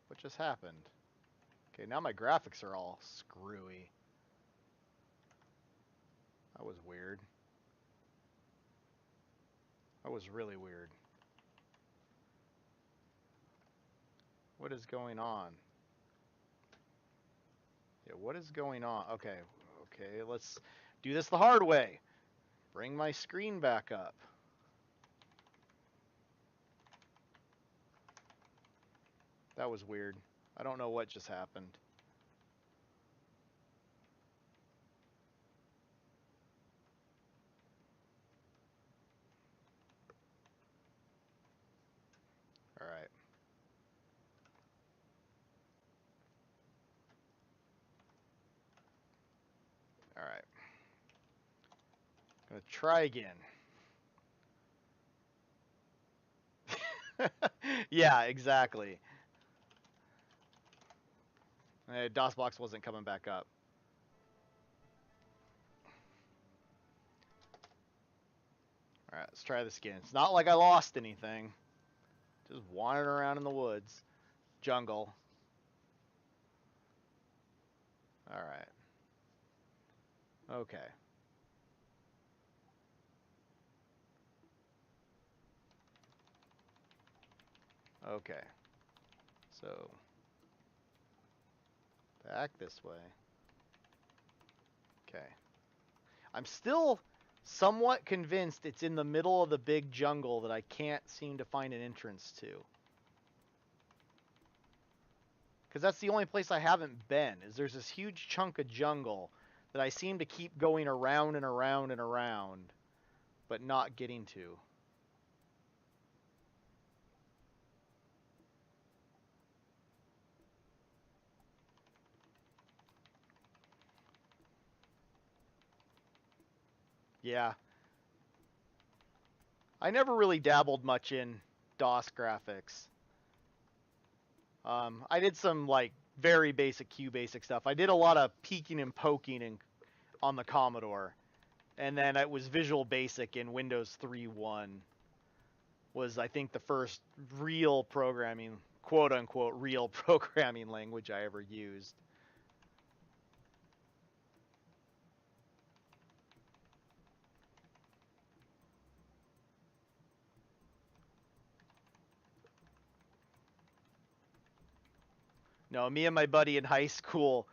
What just happened? Okay, now my graphics are all screwy. That was weird. That was really weird. What is going on? Yeah, what is going on? Okay, okay, let's do this the hard way. Bring my screen back up. That was weird. I don't know what just happened. Alright. Alright. Gonna try again. Yeah, exactly. DOSBox wasn't coming back up. Alright, let's try this again. It's not like I lost anything. Just wandering around in the woods. Jungle. Alright. Okay. Okay. So, back this way. Okay. I'm still somewhat convinced it's in the middle of the big jungle that I can't seem to find an entrance to. Because that's the only place I haven't been, is there's this huge chunk of jungle that I seem to keep going around and around and around, but not getting to. Yeah. I never really dabbled much in DOS graphics. I did some, like, very basic QBasic stuff. I did a lot of peeking and poking on the Commodore. And then it was Visual Basic in Windows 3.1 was, I think, the first real programming, quote-unquote, real programming language I ever used. No, me and my buddy in high school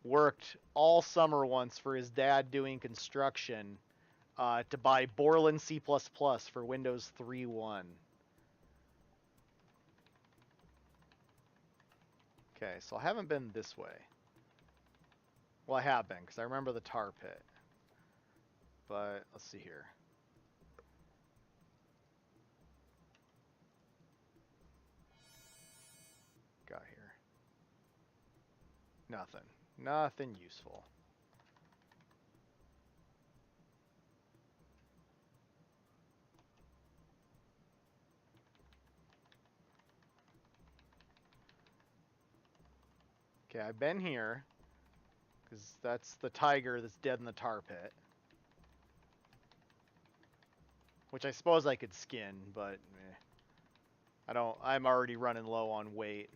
worked all summer once for his dad doing construction to buy Borland C++ for Windows 3.1. Okay, so I haven't been this way. Well, I have been, because I remember the tar pit. But, let's see here. Got here. Nothing. Nothing useful. Okay, I've been here, because that's the tiger that's dead in the tar pit. Which I suppose I could skin, but I'm already running low on weight.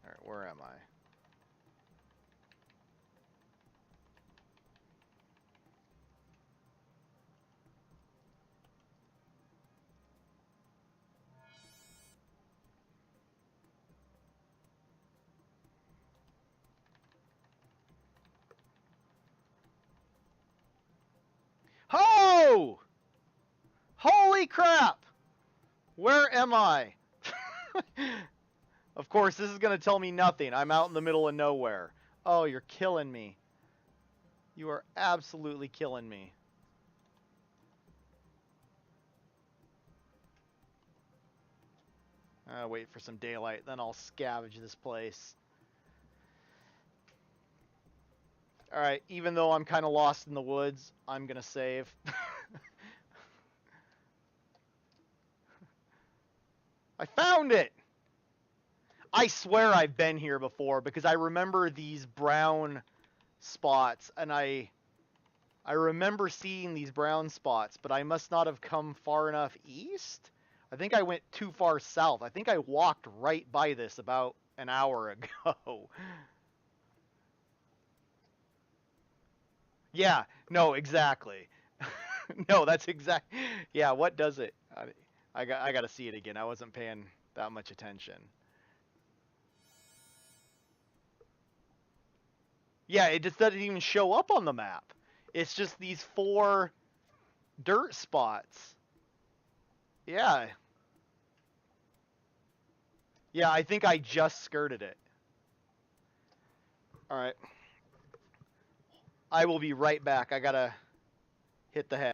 Alright, where am I? Holy crap! Where am I? Of course, this is going to tell me nothing. I'm out in the middle of nowhere. Oh, you're killing me. You are absolutely killing me. Wait for some daylight, then I'll scavenge this place. Alright, even though I'm kind of lost in the woods, I'm going to save. I found it! I swear I've been here before because I remember these brown spots, and I remember seeing these brown spots, but I must not have come far enough east? I think I went too far south. I think I walked right by this about an hour ago. Yeah, no, exactly. No, that's exact. Yeah, what does it? I got to see it again. I wasn't paying that much attention. Yeah, it just doesn't even show up on the map. It's just these 4 dirt spots. Yeah. Yeah, I think I just skirted it. All right. I will be right back. I gotta hit the head.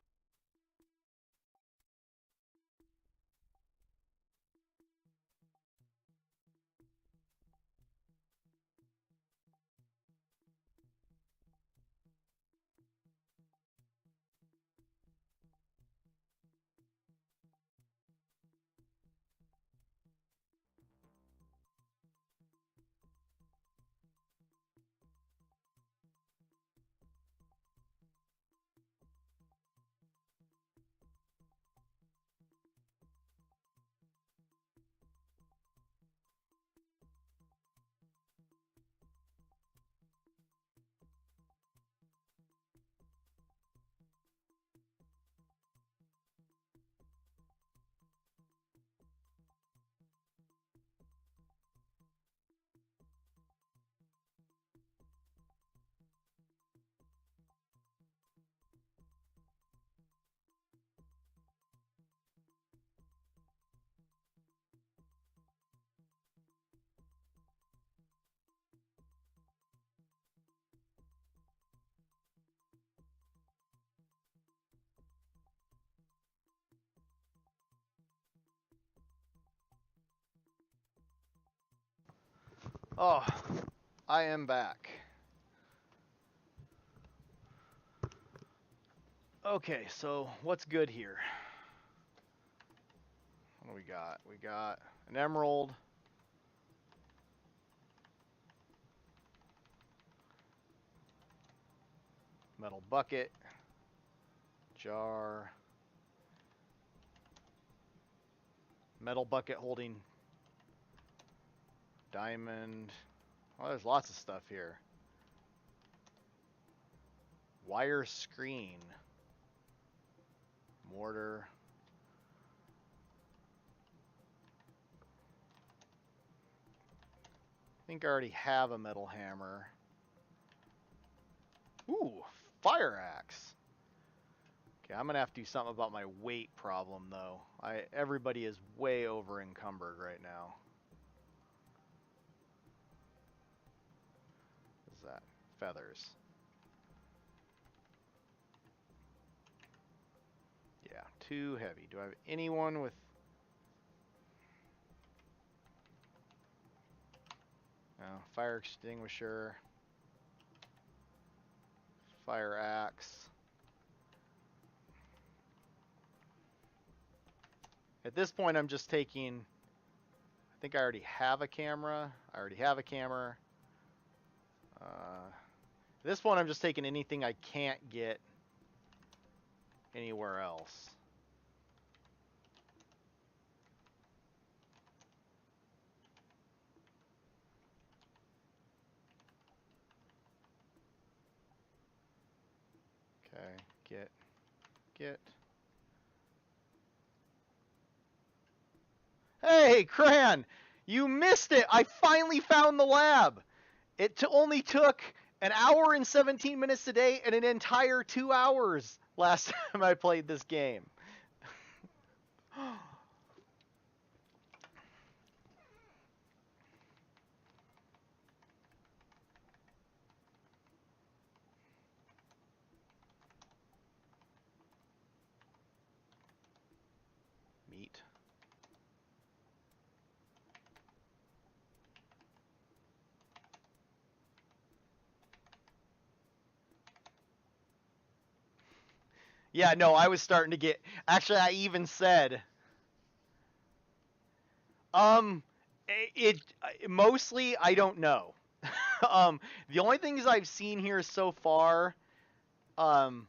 Oh, I am back. Okay, so what's good here? What do we got? We got an emerald. Metal bucket. Jar. Metal bucket holding diamond. Oh, there's lots of stuff here. Wire screen. Mortar. I think I already have a metal hammer. Ooh, fire axe. Okay, I'm gonna have to do something about my weight problem though. Everybody is way over encumbered right now. What's that? Feathers. Yeah, too heavy. Do I have anyone with... No, fire extinguisher. Fire axe. At this point, I'm just taking... I think I already have a camera. I already have a camera. At this point, I'm just taking anything I can't get anywhere else. Okay, get. Hey, Cran! You missed it! I finally found the lab! It only took an hour and 17 minutes today and an entire 2 hours last time I played this game. Meat. Yeah, no, I was starting to get. Actually, I even said, um, mostly I don't know. The only things I've seen here so far, um,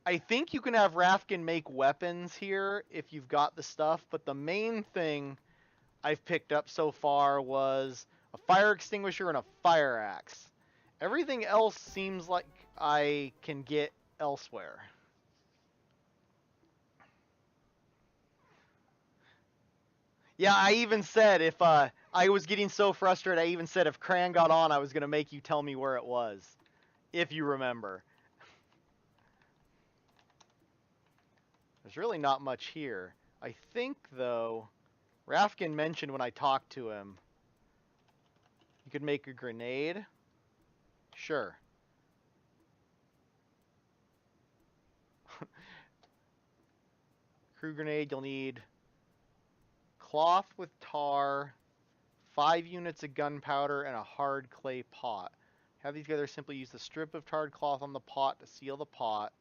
I think you can have Rafkin make weapons here if you've got the stuff, but the main thing I've picked up so far was a fire extinguisher and a fire axe. Everything else seems like I can get elsewhere. Yeah, I even said if I was getting so frustrated, I even said if Cran got on, I was going to make you tell me where it was, if you remember. There's really not much here. I think, though, Rafkin mentioned when I talked to him, you could make a grenade. Sure. Crew grenade, you'll need cloth with tar, 5 units of gunpowder, and a hard clay pot. Have these together, simply use the strip of tarred cloth on the pot to seal the pot.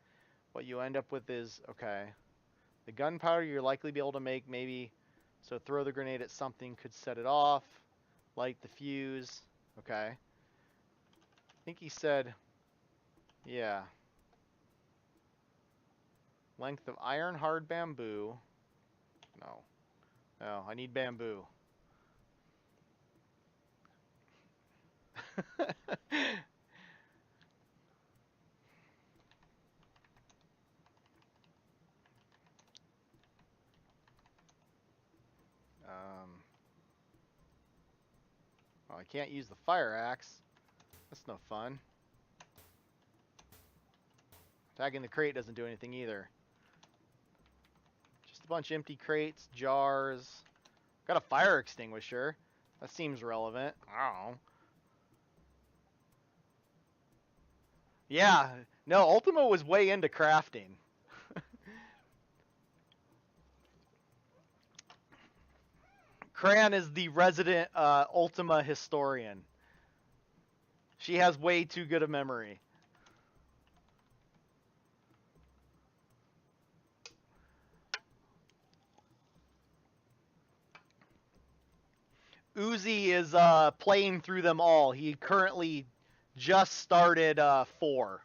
What you end up with is, okay, the gunpowder you're likely be able to make maybe, so throw the grenade at something, could set it off, light the fuse, okay. I think he said, yeah. Length of iron hard bamboo. No. No, I need bamboo. Oh, I can't use the fire axe. That's no fun. Tagging the crate doesn't do anything either. Just a bunch of empty crates, jars. Got a fire extinguisher. That seems relevant. I don't know. Yeah, no, Ultima was way into crafting. Cran is the resident Ultima historian. She has way too good a memory. Uzi is playing through them all. He currently just started 4.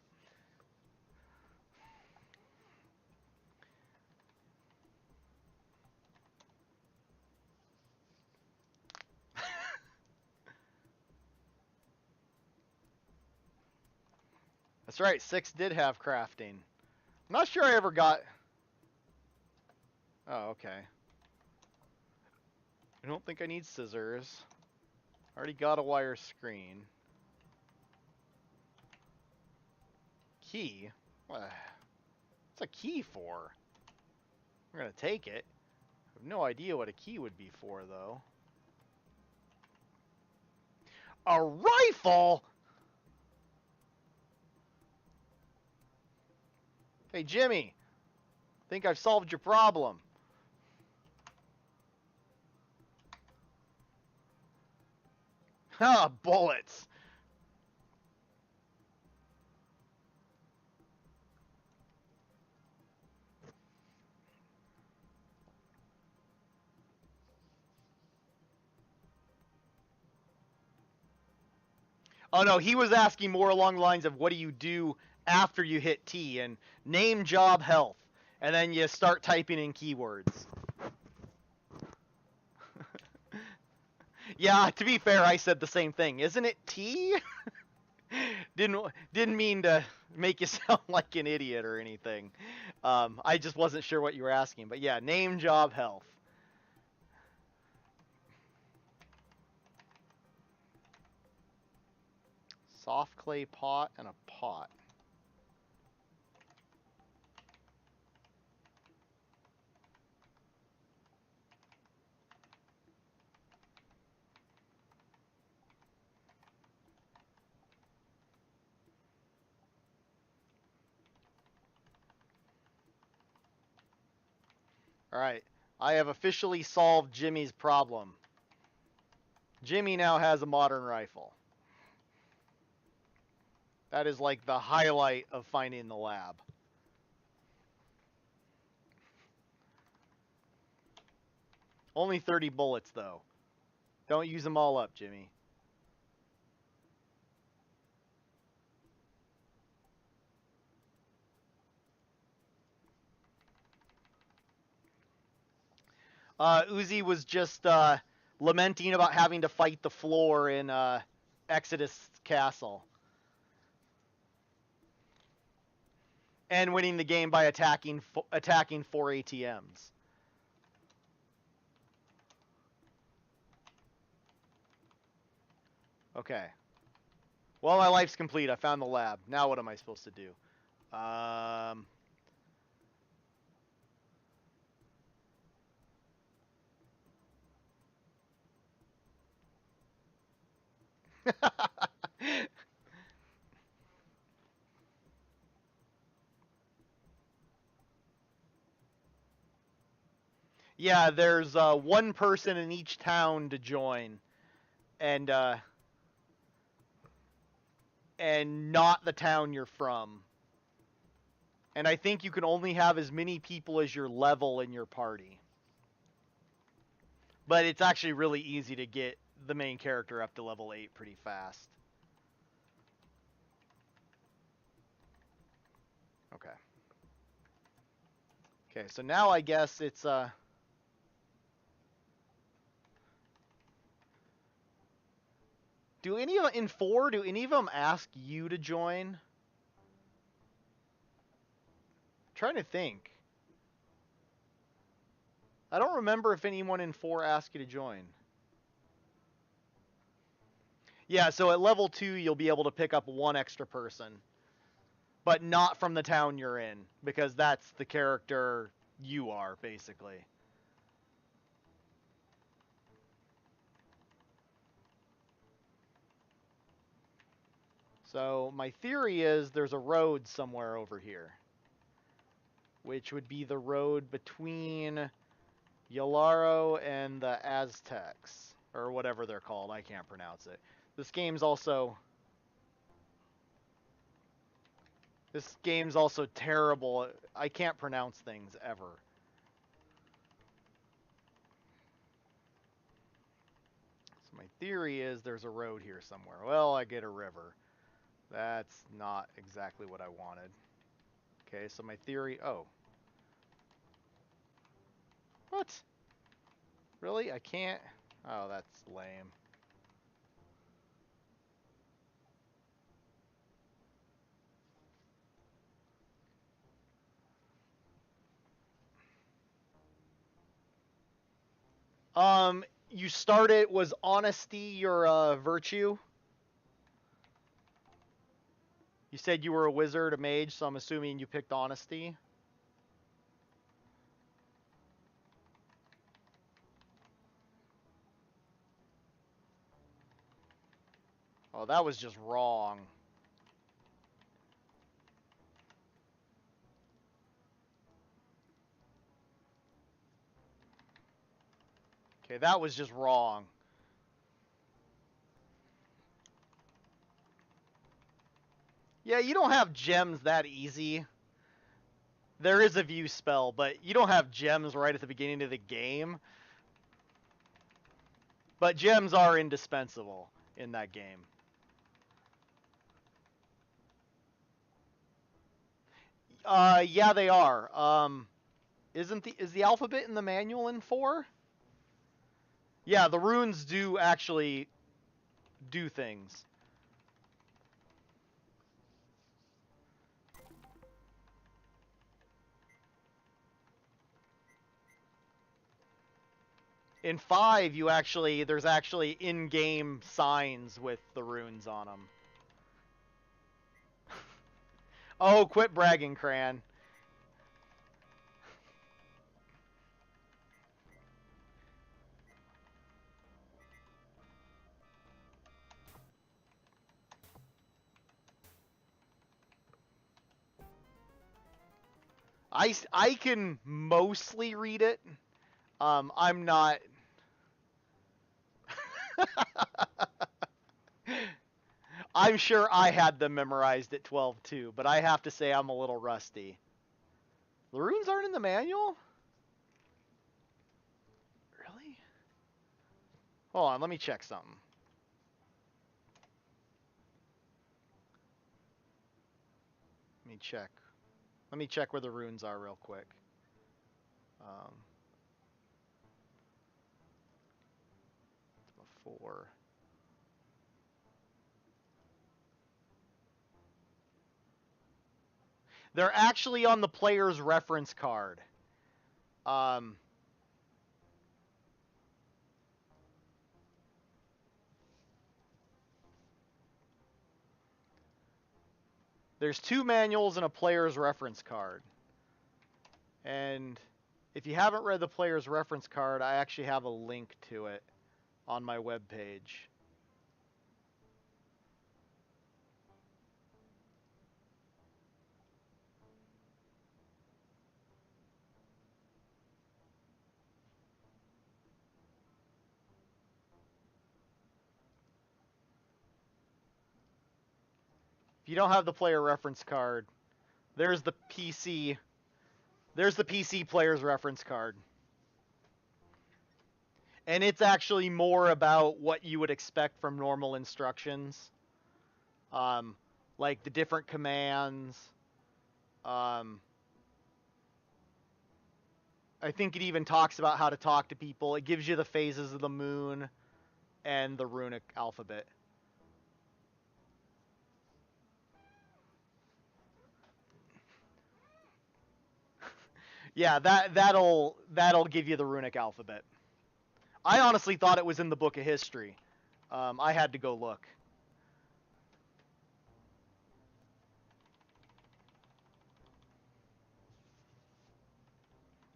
That's right, 6 did have crafting. I'm not sure I ever got... Oh, okay. I don't think I need scissors. Already got a wire screen. Key? What's a key for? I'm gonna take it. I have no idea what a key would be for, though. A rifle? Hey, Jimmy. Think I've solved your problem. Ah, bullets. Oh no, he was asking more along the lines of what do you do after you hit T and name, job, health. And then you start typing in keywords. Yeah, to be fair, I said the same thing. Isn't it T? Didn't mean to make you sound like an idiot or anything. I just wasn't sure what you were asking. But yeah, name, job, health. Soft clay pot and a pot. Alright. I have officially solved Jimmy's problem. Jimmy now has a modern rifle. That is like the highlight of finding the lab. Only 30 bullets, though. Don't use them all up, Jimmy. Uzi was just lamenting about having to fight the floor in Exodus Castle. And winning the game by attacking 4 ATMs. Okay. Well, my life's complete. I found the lab. Now what am I supposed to do? Yeah, there's one person in each town to join, and not the town you're from. And I think you can only have as many people as your level in your party. But it's actually really easy to get the main character up to level 8 pretty fast. Okay. Okay, so now I guess it's do any of in 4, do any of them ask you to join? I'm trying to think. I don't remember if anyone in 4 asked you to join. Yeah, so at level 2 you'll be able to pick up one extra person. But not from the town you're in, because that's the character you are, basically. So my theory is there's a road somewhere over here, which would be the road between Yolaro and the Aztecs, or whatever they're called. I can't pronounce it. This game's also terrible. I can't pronounce things ever. So my theory is there's a road here somewhere. Well, I get a river. That's not exactly what I wanted. Okay, so my theory... Oh. What? Really? I can't... Oh, that's lame. You started... Was honesty your virtue? You said you were a wizard, a mage, so I'm assuming you picked honesty. Oh, that was just wrong. Okay, that was just wrong. Yeah, you don't have gems that easy. There is a view spell, but you don't have gems right at the beginning of the game. But gems are indispensable in that game. Yeah, they are. Is the alphabet in the manual in 4? Yeah, the runes do actually do things. In 5, there's actually in-game signs with the runes on them. Oh, quit bragging, Cran. I can mostly read it. I'm not. I'm sure I had them memorized at 12 too, but I have to say I'm a little rusty. The runes aren't in the manual? Really? Hold on, let me check something. Let me check. Let me check where the runes are real quick. Before. They're actually on the player's reference card. There's 2 manuals and a player's reference card. And if you haven't read the player's reference card, I actually have a link to it on my webpage. If you don't have the player reference card, there's the PC. There's the PC player's reference card. And it's actually more about what you would expect from normal instructions. Like the different commands. I think it even talks about how to talk to people. It gives you the phases of the moon and the runic alphabet. Yeah, that'll give you the runic alphabet. I honestly thought it was in the Book of History. I had to go look.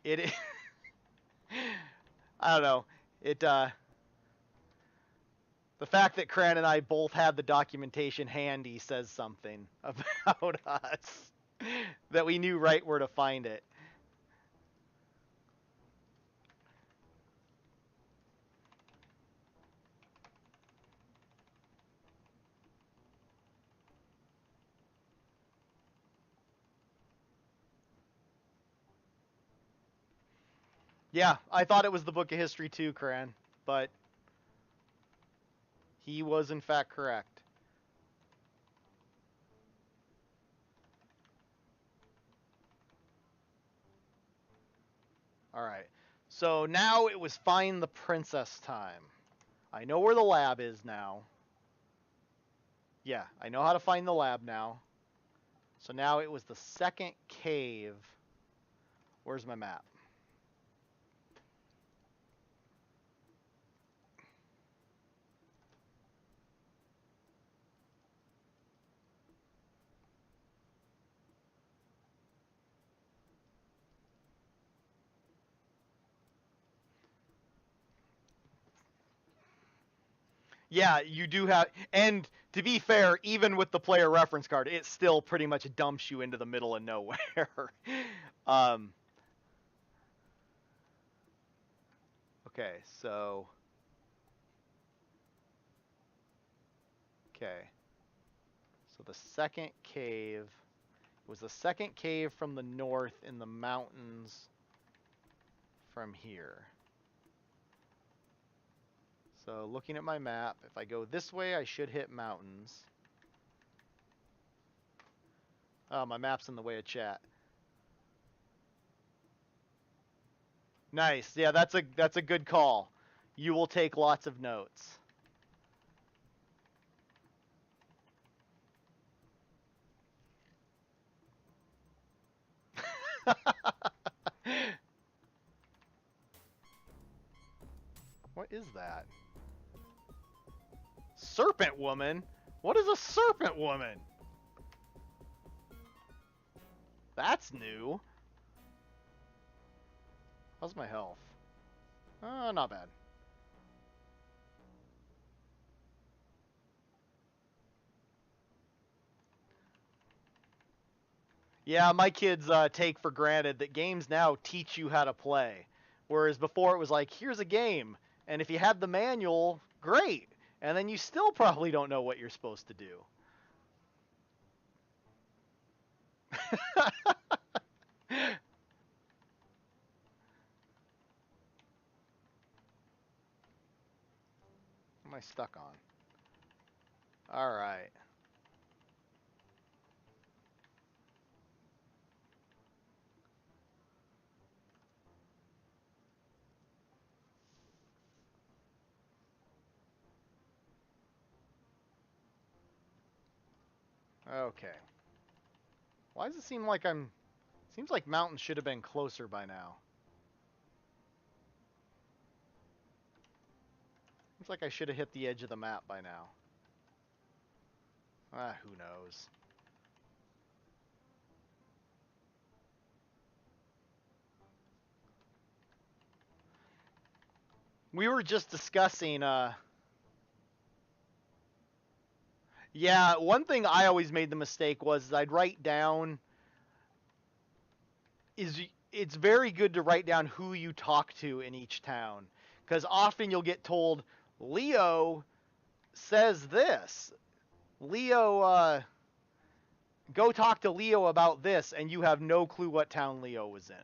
It. I don't know. It. The fact that Cran and I both had the documentation handy says something about us. That we knew right where to find it. Yeah, I thought it was the Book of History too, Cran, but he was in fact correct. Alright, so now it was find the princess time. I know where the lab is now. Yeah, I know how to find the lab now. So now it was the second cave. Where's my map? Yeah, you do have, and to be fair, even with the player reference card, it still pretty much dumps you into the middle of nowhere. Okay, so, okay, so the second cave was the second cave from the north in the mountains from here. So looking at my map, if I go this way, I should hit mountains. Oh, my map's in the way of chat. Nice. Yeah, that's a good call. You will take lots of notes. What is that? Serpent woman? What is a serpent woman? That's new. How's my health? Not bad. Yeah, my kids take for granted that games now teach you how to play, whereas before it was like, here's a game, and if you had the manual, great, and then you still probably don't know what you're supposed to do. What am I stuck on? All right. Okay. Why does it seem like I'm... Seems like mountains should have been closer by now. Seems like I should have hit the edge of the map by now. Ah, who knows? We were just discussing, yeah, one thing I always made the mistake was I'd write down, is it's very good to write down who you talk to in each town. Because often you'll get told, Leo says this. Leo, go talk to Leo about this, and you have no clue what town Leo was in.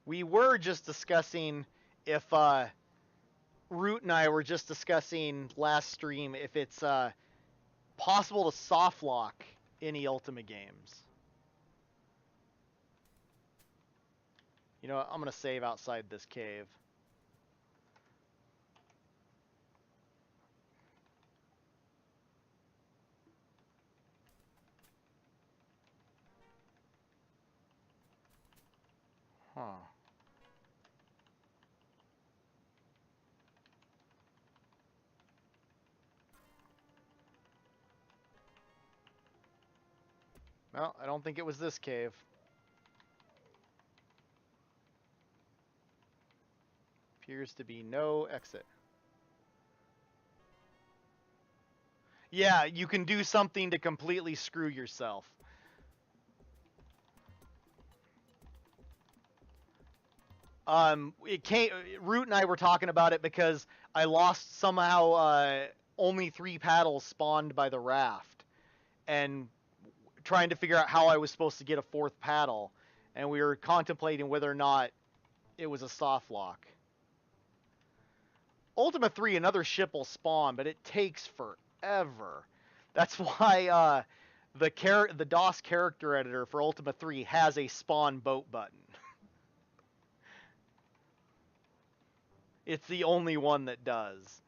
We were just discussing if Root and I were just discussing last stream if it's possible to soft lock any Ultima games. You know what? I'm gonna save outside this cave. Huh. Well, I don't think it was this cave. Appears to be no exit. Yeah, you can do something to completely screw yourself. It came. Root and I were talking about it because I lost somehow. Only 3 paddles spawned by the raft, and trying to figure out how I was supposed to get a 4th paddle, and we were contemplating whether or not it was a soft lock. Ultima 3, another ship will spawn, but it takes forever. That's why the DOS character editor for Ultima 3 has a spawn boat button. It's the only one that does.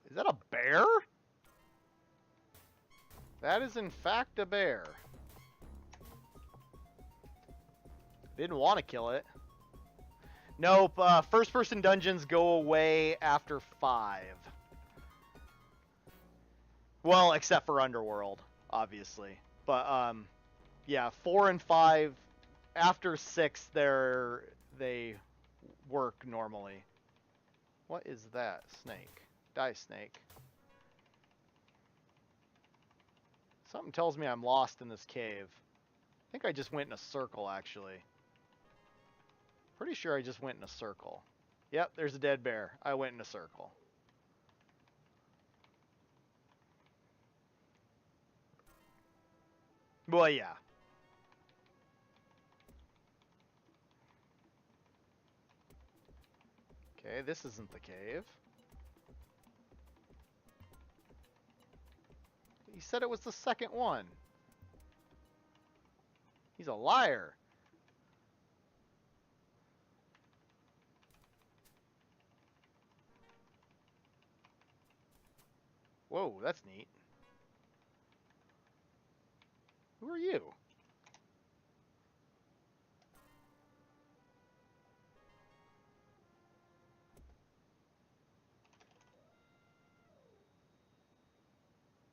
Is that a bear? That is in fact a bear. Didn't want to kill it. Nope, first person dungeons go away after 5. Well, except for Underworld, obviously. But, yeah, 4 and 5, after 6, they work normally. What is that? Snake. Die, snake. Something tells me I'm lost in this cave. I think I just went in a circle, actually. Pretty sure I just went in a circle. Yep, there's a dead bear. I went in a circle. Well, yeah. Okay, this isn't the cave. You said it was the second one. He's a liar. Whoa, that's neat. Who are you?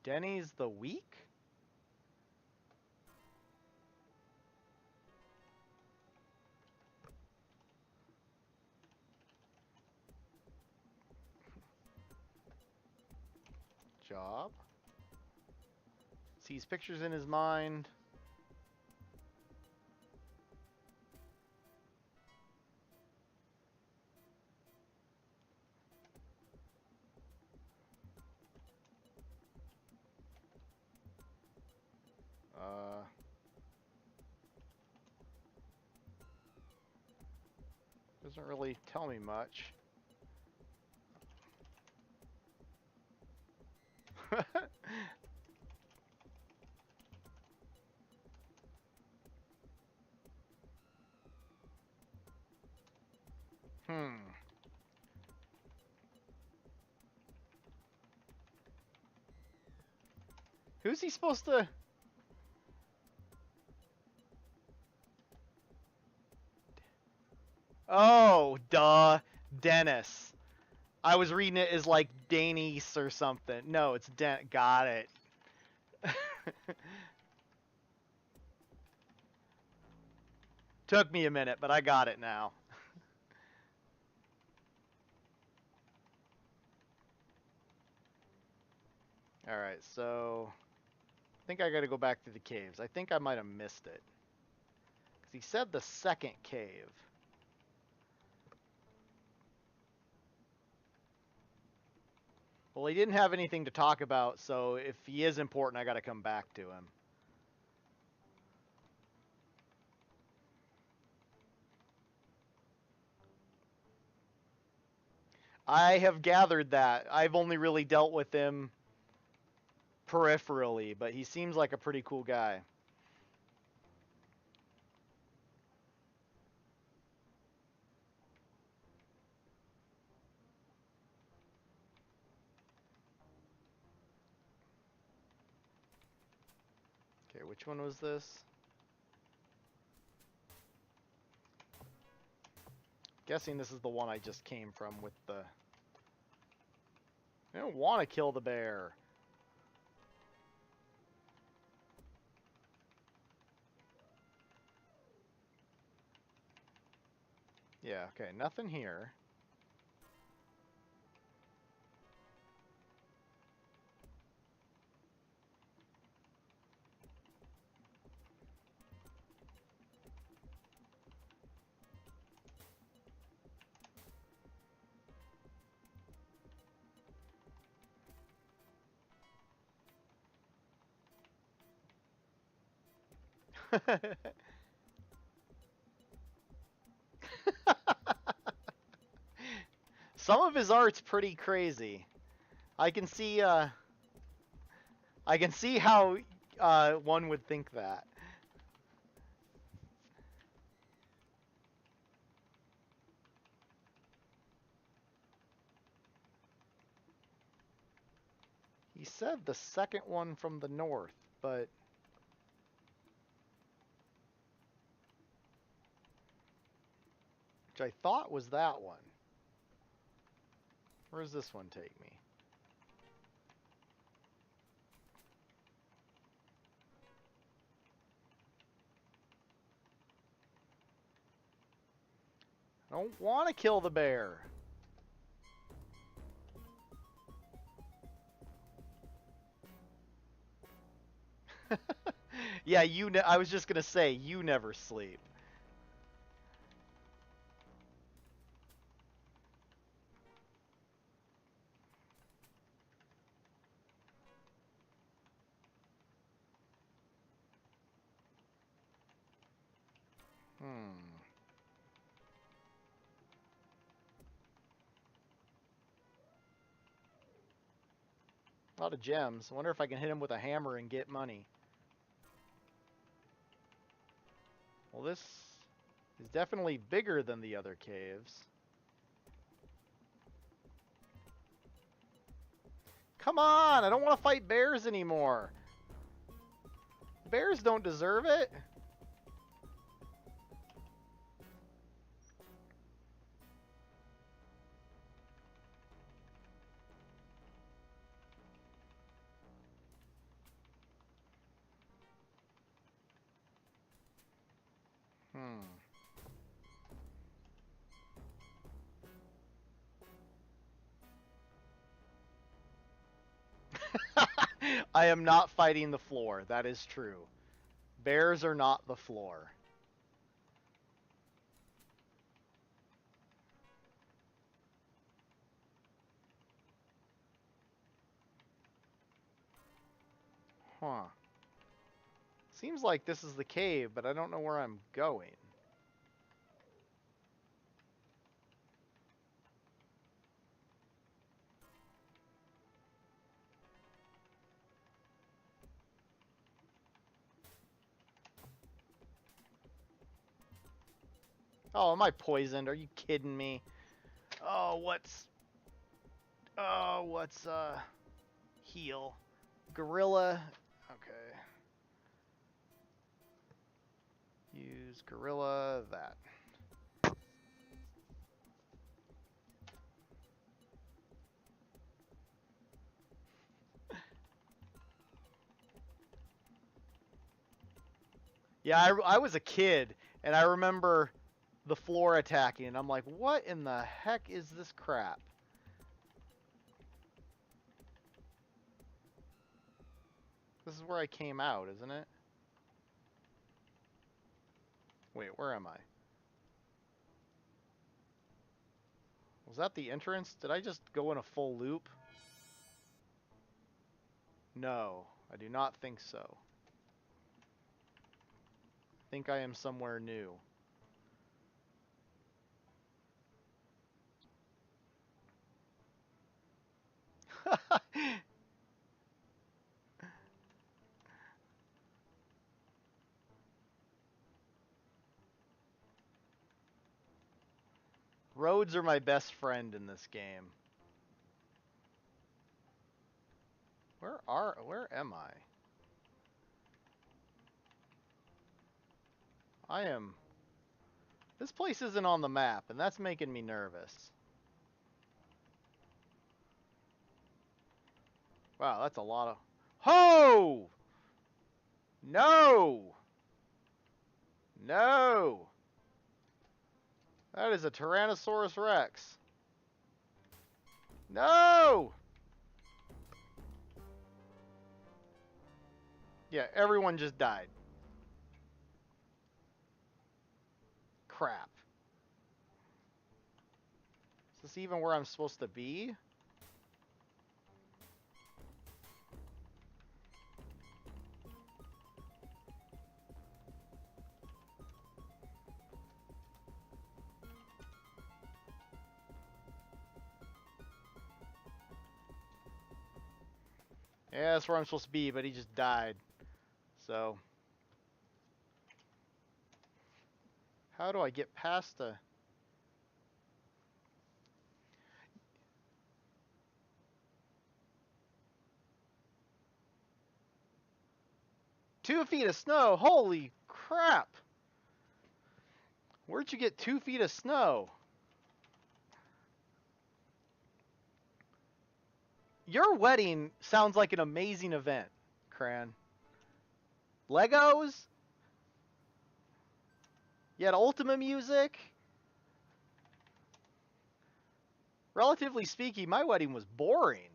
Denny's the Weak? Job? Sees pictures in his mind. Doesn't really tell me much. Hmm. Who's he supposed to... Oh, duh. Dennis. I was reading it as like Danice or something. No, it's got it. Took me a minute, but I got it now. Alright, so... I think I gotta go back to the caves. I think I might have missed it. Because he said the second cave. Well, he didn't have anything to talk about, so if he is important, I gotta come back to him. I have gathered that. I've only really dealt with him peripherally, but he seems like a pretty cool guy. Okay, which one was this? Guessing this is the one I just came from with the... I don't want to kill the bear. Yeah, okay, nothing here. Some of his art's pretty crazy. I can see how one would think that. He said the second one from the north, but which I thought was that one. Where does this one take me? I don't want to kill the bear. Yeah, I was just gonna say, you never sleep. A lot of gems. I wonder if I can hit him with a hammer and get money. Well, this is definitely bigger than the other caves. Come on! I don't want to fight bears anymore. Bears don't deserve it. I am not fighting the floor. That is true. Bears are not the floor. Huh. Seems like this is the cave, but I don't know where I'm going. Oh, am I poisoned? Are you kidding me? Oh, what's heal? Gorilla. Okay. Use gorilla that. Yeah, I was a kid, and I remember the floor attacking, and I'm like, what in the heck is this crap? This is where I came out, isn't it? Wait, where am I? Was that the entrance? Did I just go in a full loop? No, I do not think so. I think I am somewhere new. Roads are my best friend in this game. Where am I? This place isn't on the map, and that's making me nervous. Wow, that's a lot of... Ho! No! No! That is a Tyrannosaurus Rex. No! Yeah, everyone just died. Crap. Is this even where I'm supposed to be? Yeah, that's where I'm supposed to be, but he just died. So... how do I get past the... 2 feet of snow? Holy crap! Where'd you get 2 feet of snow? Your wedding sounds like an amazing event, Cran. Legos? You had Ultima music? Relatively speaking, my wedding was boring.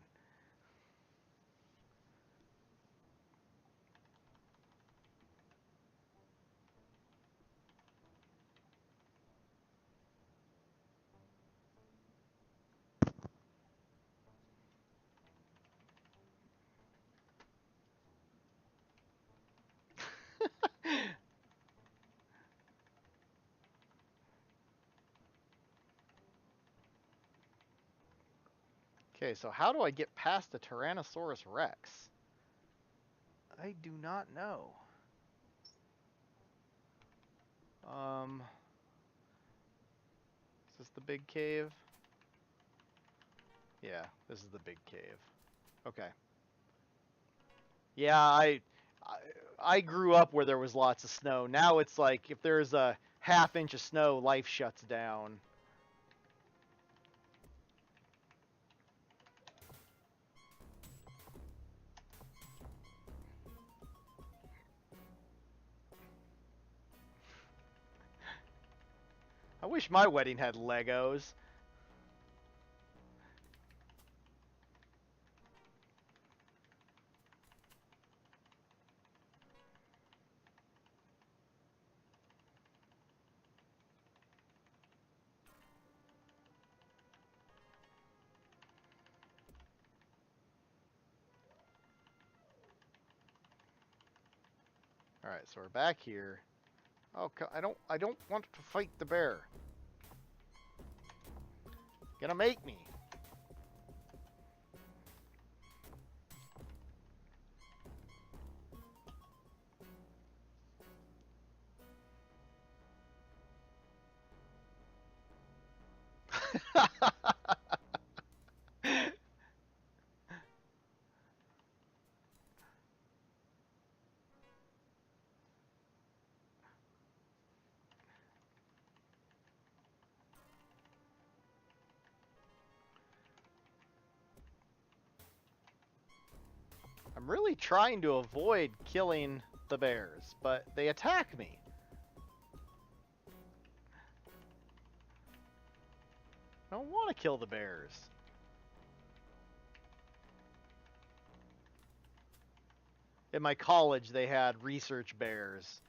Okay, so how do I get past the Tyrannosaurus Rex? I do not know. Is this the big cave? Yeah, this is the big cave. Okay. Yeah, I I grew up where there was lots of snow. Now it's like if there's a half inch of snow, life shuts down. I wish my wedding had Legos. All right, so we're back here. Oh, I don't want to fight the bear. Gonna make me. I'm really trying to avoid killing the bears, but they attack me. I don't want to kill the bears. In my college, they had research bears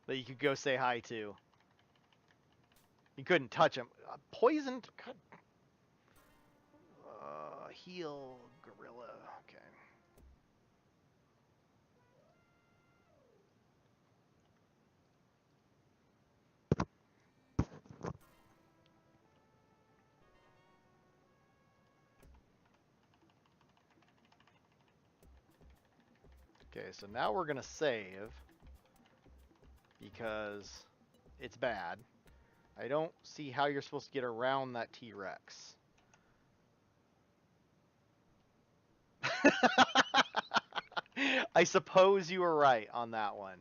that you could go say hi to. You couldn't touch them. Poisoned? Heal gorilla. Okay. Okay, so now we're gonna save because it's bad. I don't see how you're supposed to get around that T-Rex. I suppose you were right on that one.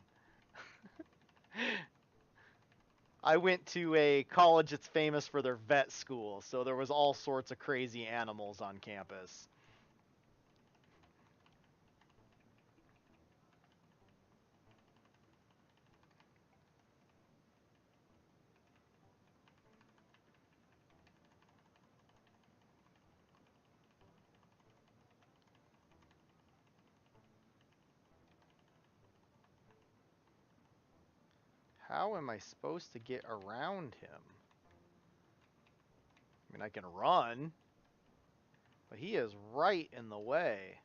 I went to a college that's famous for their vet school, so there was all sorts of crazy animals on campus. How am I supposed to get around him? I mean, I can run, but he is right in the way.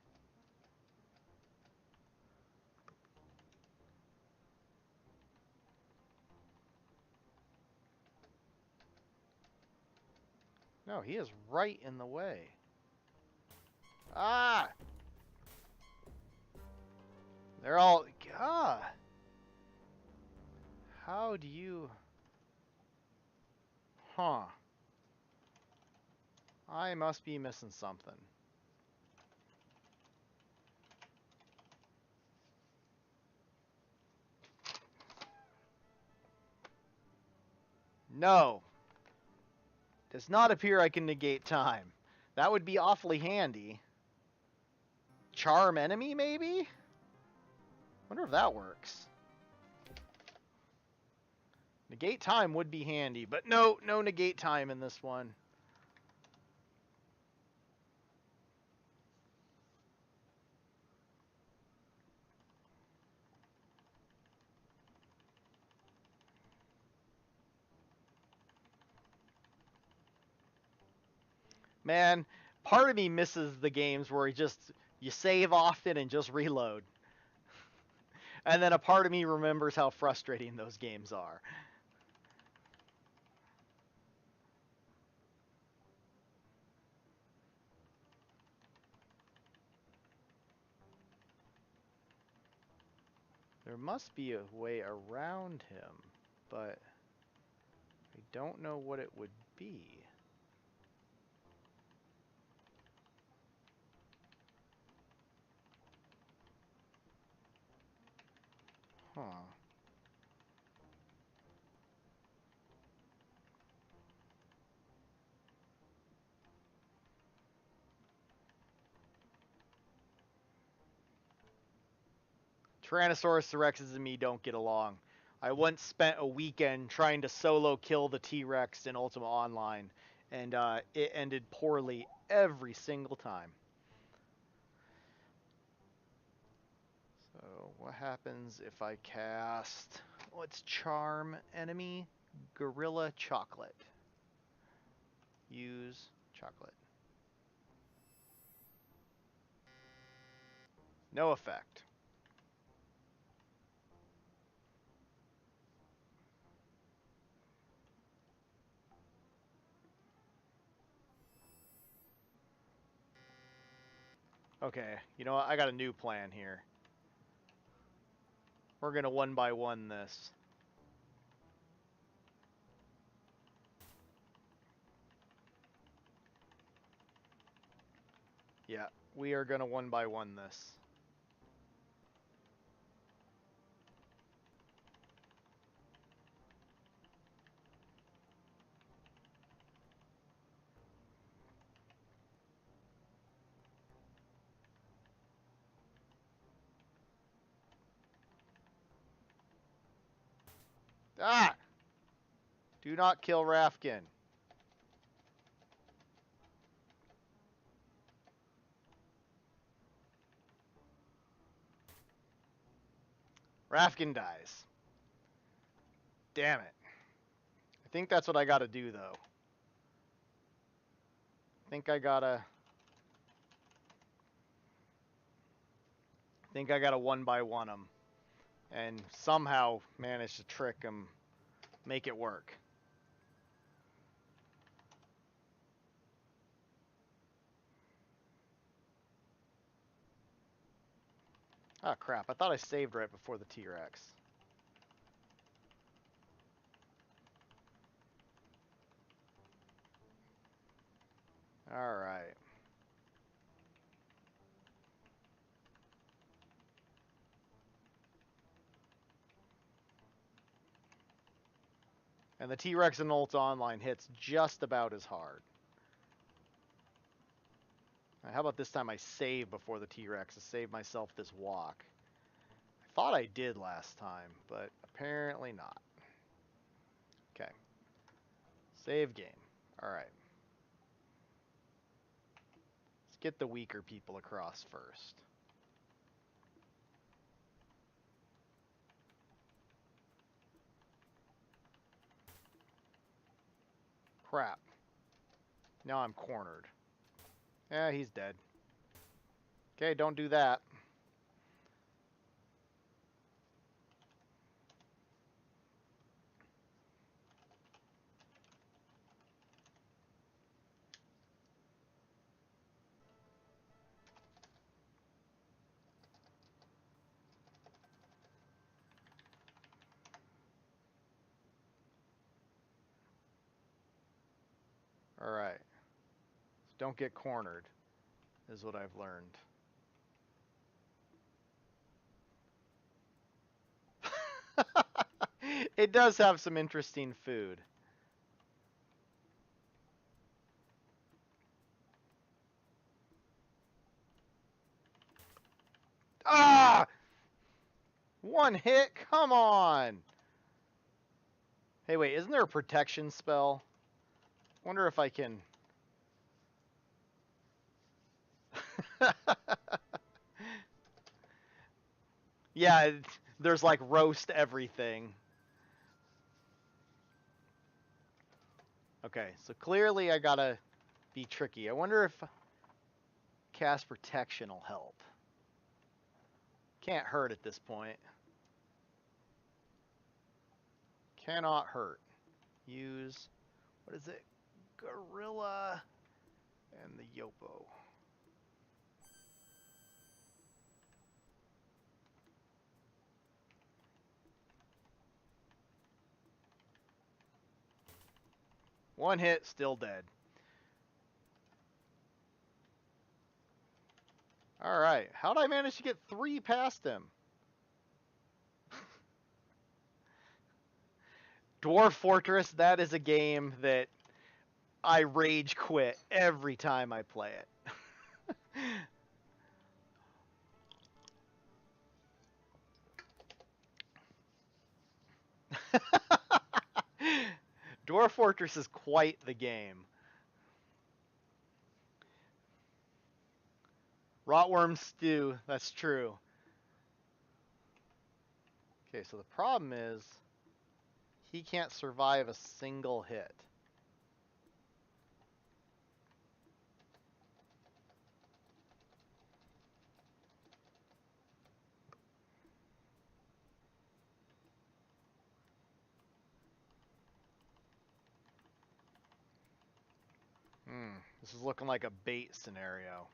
No, he is right in the way. Ah! They're all... God! How do you... Huh. I must be missing something. No. Does not appear I can negate time. That would be awfully handy. Charm enemy, maybe? Wonder if that works. Negate time would be handy, but no negate time in this one. Man, part of me misses the games where you save often and just reload. And then a part of me remembers how frustrating those games are. There must be a way around him, but I don't know what it would be. Huh. Tyrannosaurus Rexes and me don't get along. I once spent a weekend trying to solo kill the T-Rex in Ultima Online, and it ended poorly every single time. So what happens if I cast, let's charm enemy, Gorilla Chocolate. Use chocolate. No effect. Okay, you know what? I got a new plan here. We're gonna one by one this. Yeah, we are gonna one by one this. Ah! Do not kill Rafkin. Rafkin dies. Damn it. I think that's what I gotta do, though. I think I gotta one by one him. And somehow manage to trick him. Make it work. Oh crap, I thought I saved right before the T-Rex. Alright. And the T-Rex in Ult Online hits just about as hard. How about this time I save before the T-Rex to save myself this walk? I thought I did last time, but apparently not. Okay. Save game. Alright. Let's get the weaker people across first. Crap. Now I'm cornered. Yeah, he's dead. Okay, don't do that. Alright. So don't get cornered, is what I've learned. It does have some interesting food. Ah! One hit? Come on! Hey, wait, isn't there a protection spell? Wonder if I can... Yeah, there's like roast everything. Okay, so clearly I gotta be tricky. I wonder if cast protection will help. Can't hurt at this point. Cannot hurt. Use, what is it? Gorilla and the Yopo. One hit, still dead. Alright, how'd I manage to get 3 past him? Dwarf Fortress, that is a game that I rage quit every time I play it. Dwarf Fortress is quite the game. Rotworm stew, that's true. Okay, so the problem is he can't survive a single hit. This is looking like a bait scenario.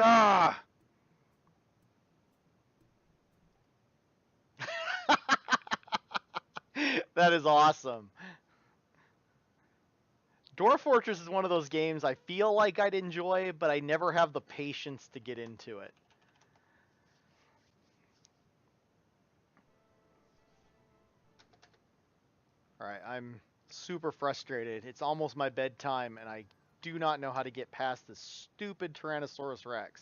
Ah! That is awesome. Dwarf Fortress is one of those games I feel like I'd enjoy, but I never have the patience to get into it. Alright, I'm super frustrated. It's almost my bedtime, and I do not know how to get past this stupid Tyrannosaurus Rex.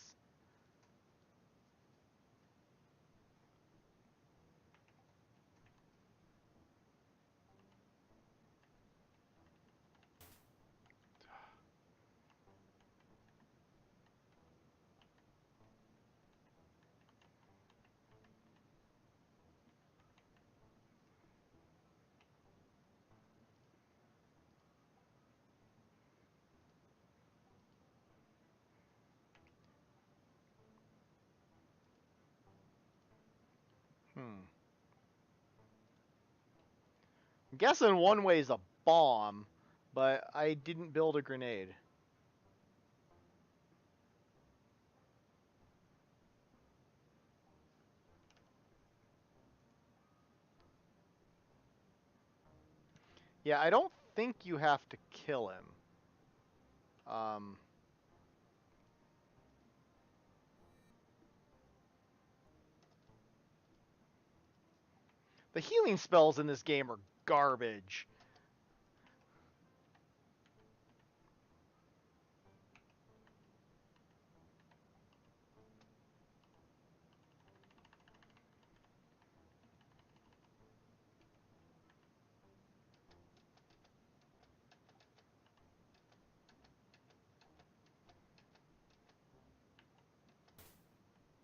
I'm guessing one way is a bomb, but I didn't build a grenade. Yeah, I don't think you have to kill him. The healing spells in this game are garbage.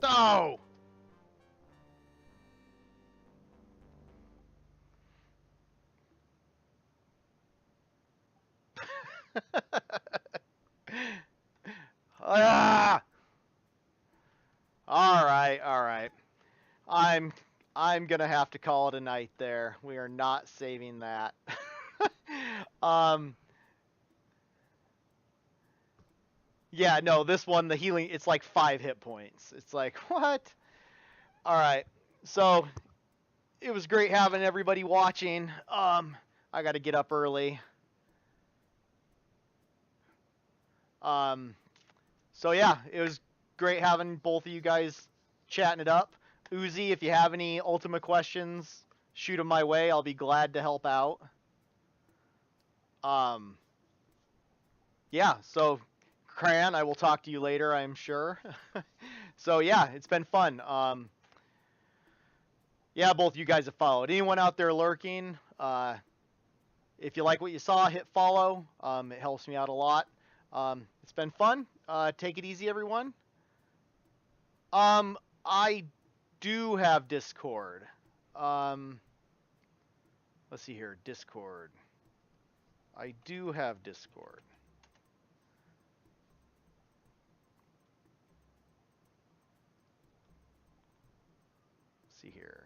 No! Ah! All right, all right. I'm gonna have to call it a night there. We are not saving that. um. Yeah, no, this one, the healing, it's like 5 hit points. It's like, what? All right. So, it was great having everybody watching. I got to get up early. So yeah, it was great having both of you guys chatting it up. Uzi, if you have any Ultima questions, shoot them my way. I'll be glad to help out. Yeah, so Cran, I will talk to you later, I'm sure. So yeah, it's been fun. Yeah, both you guys have followed. Anyone out there lurking, If you like what you saw, hit follow. It helps me out a lot. It's been fun. Take it easy, everyone. I do have Discord. Let's see here. Discord. I do have Discord. Let's see here.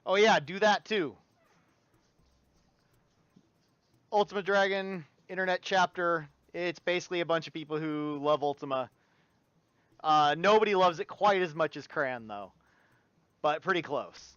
Oh yeah, do that too. Ultima Dragon internet chapter. It's basically a bunch of people who love Ultima. Nobody loves it quite as much as Cran though, but pretty close.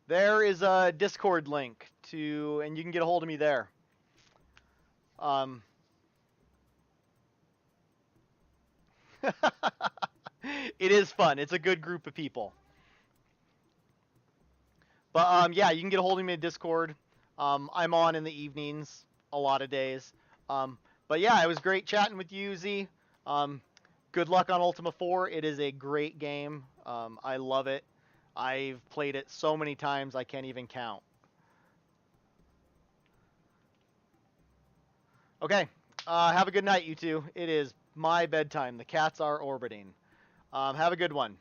There is a Discord link to, and you can get a hold of me there. It is fun. It's a good group of people. But yeah, you can get a hold of me at Discord. I'm on in the evenings a lot of days. But yeah, it was great chatting with you, Z. Good luck on Ultima 4. It is a great game. I love it. I've played it so many times I can't even count. Okay. Have a good night, you two. It is my bedtime. The cats are orbiting. Have a good one.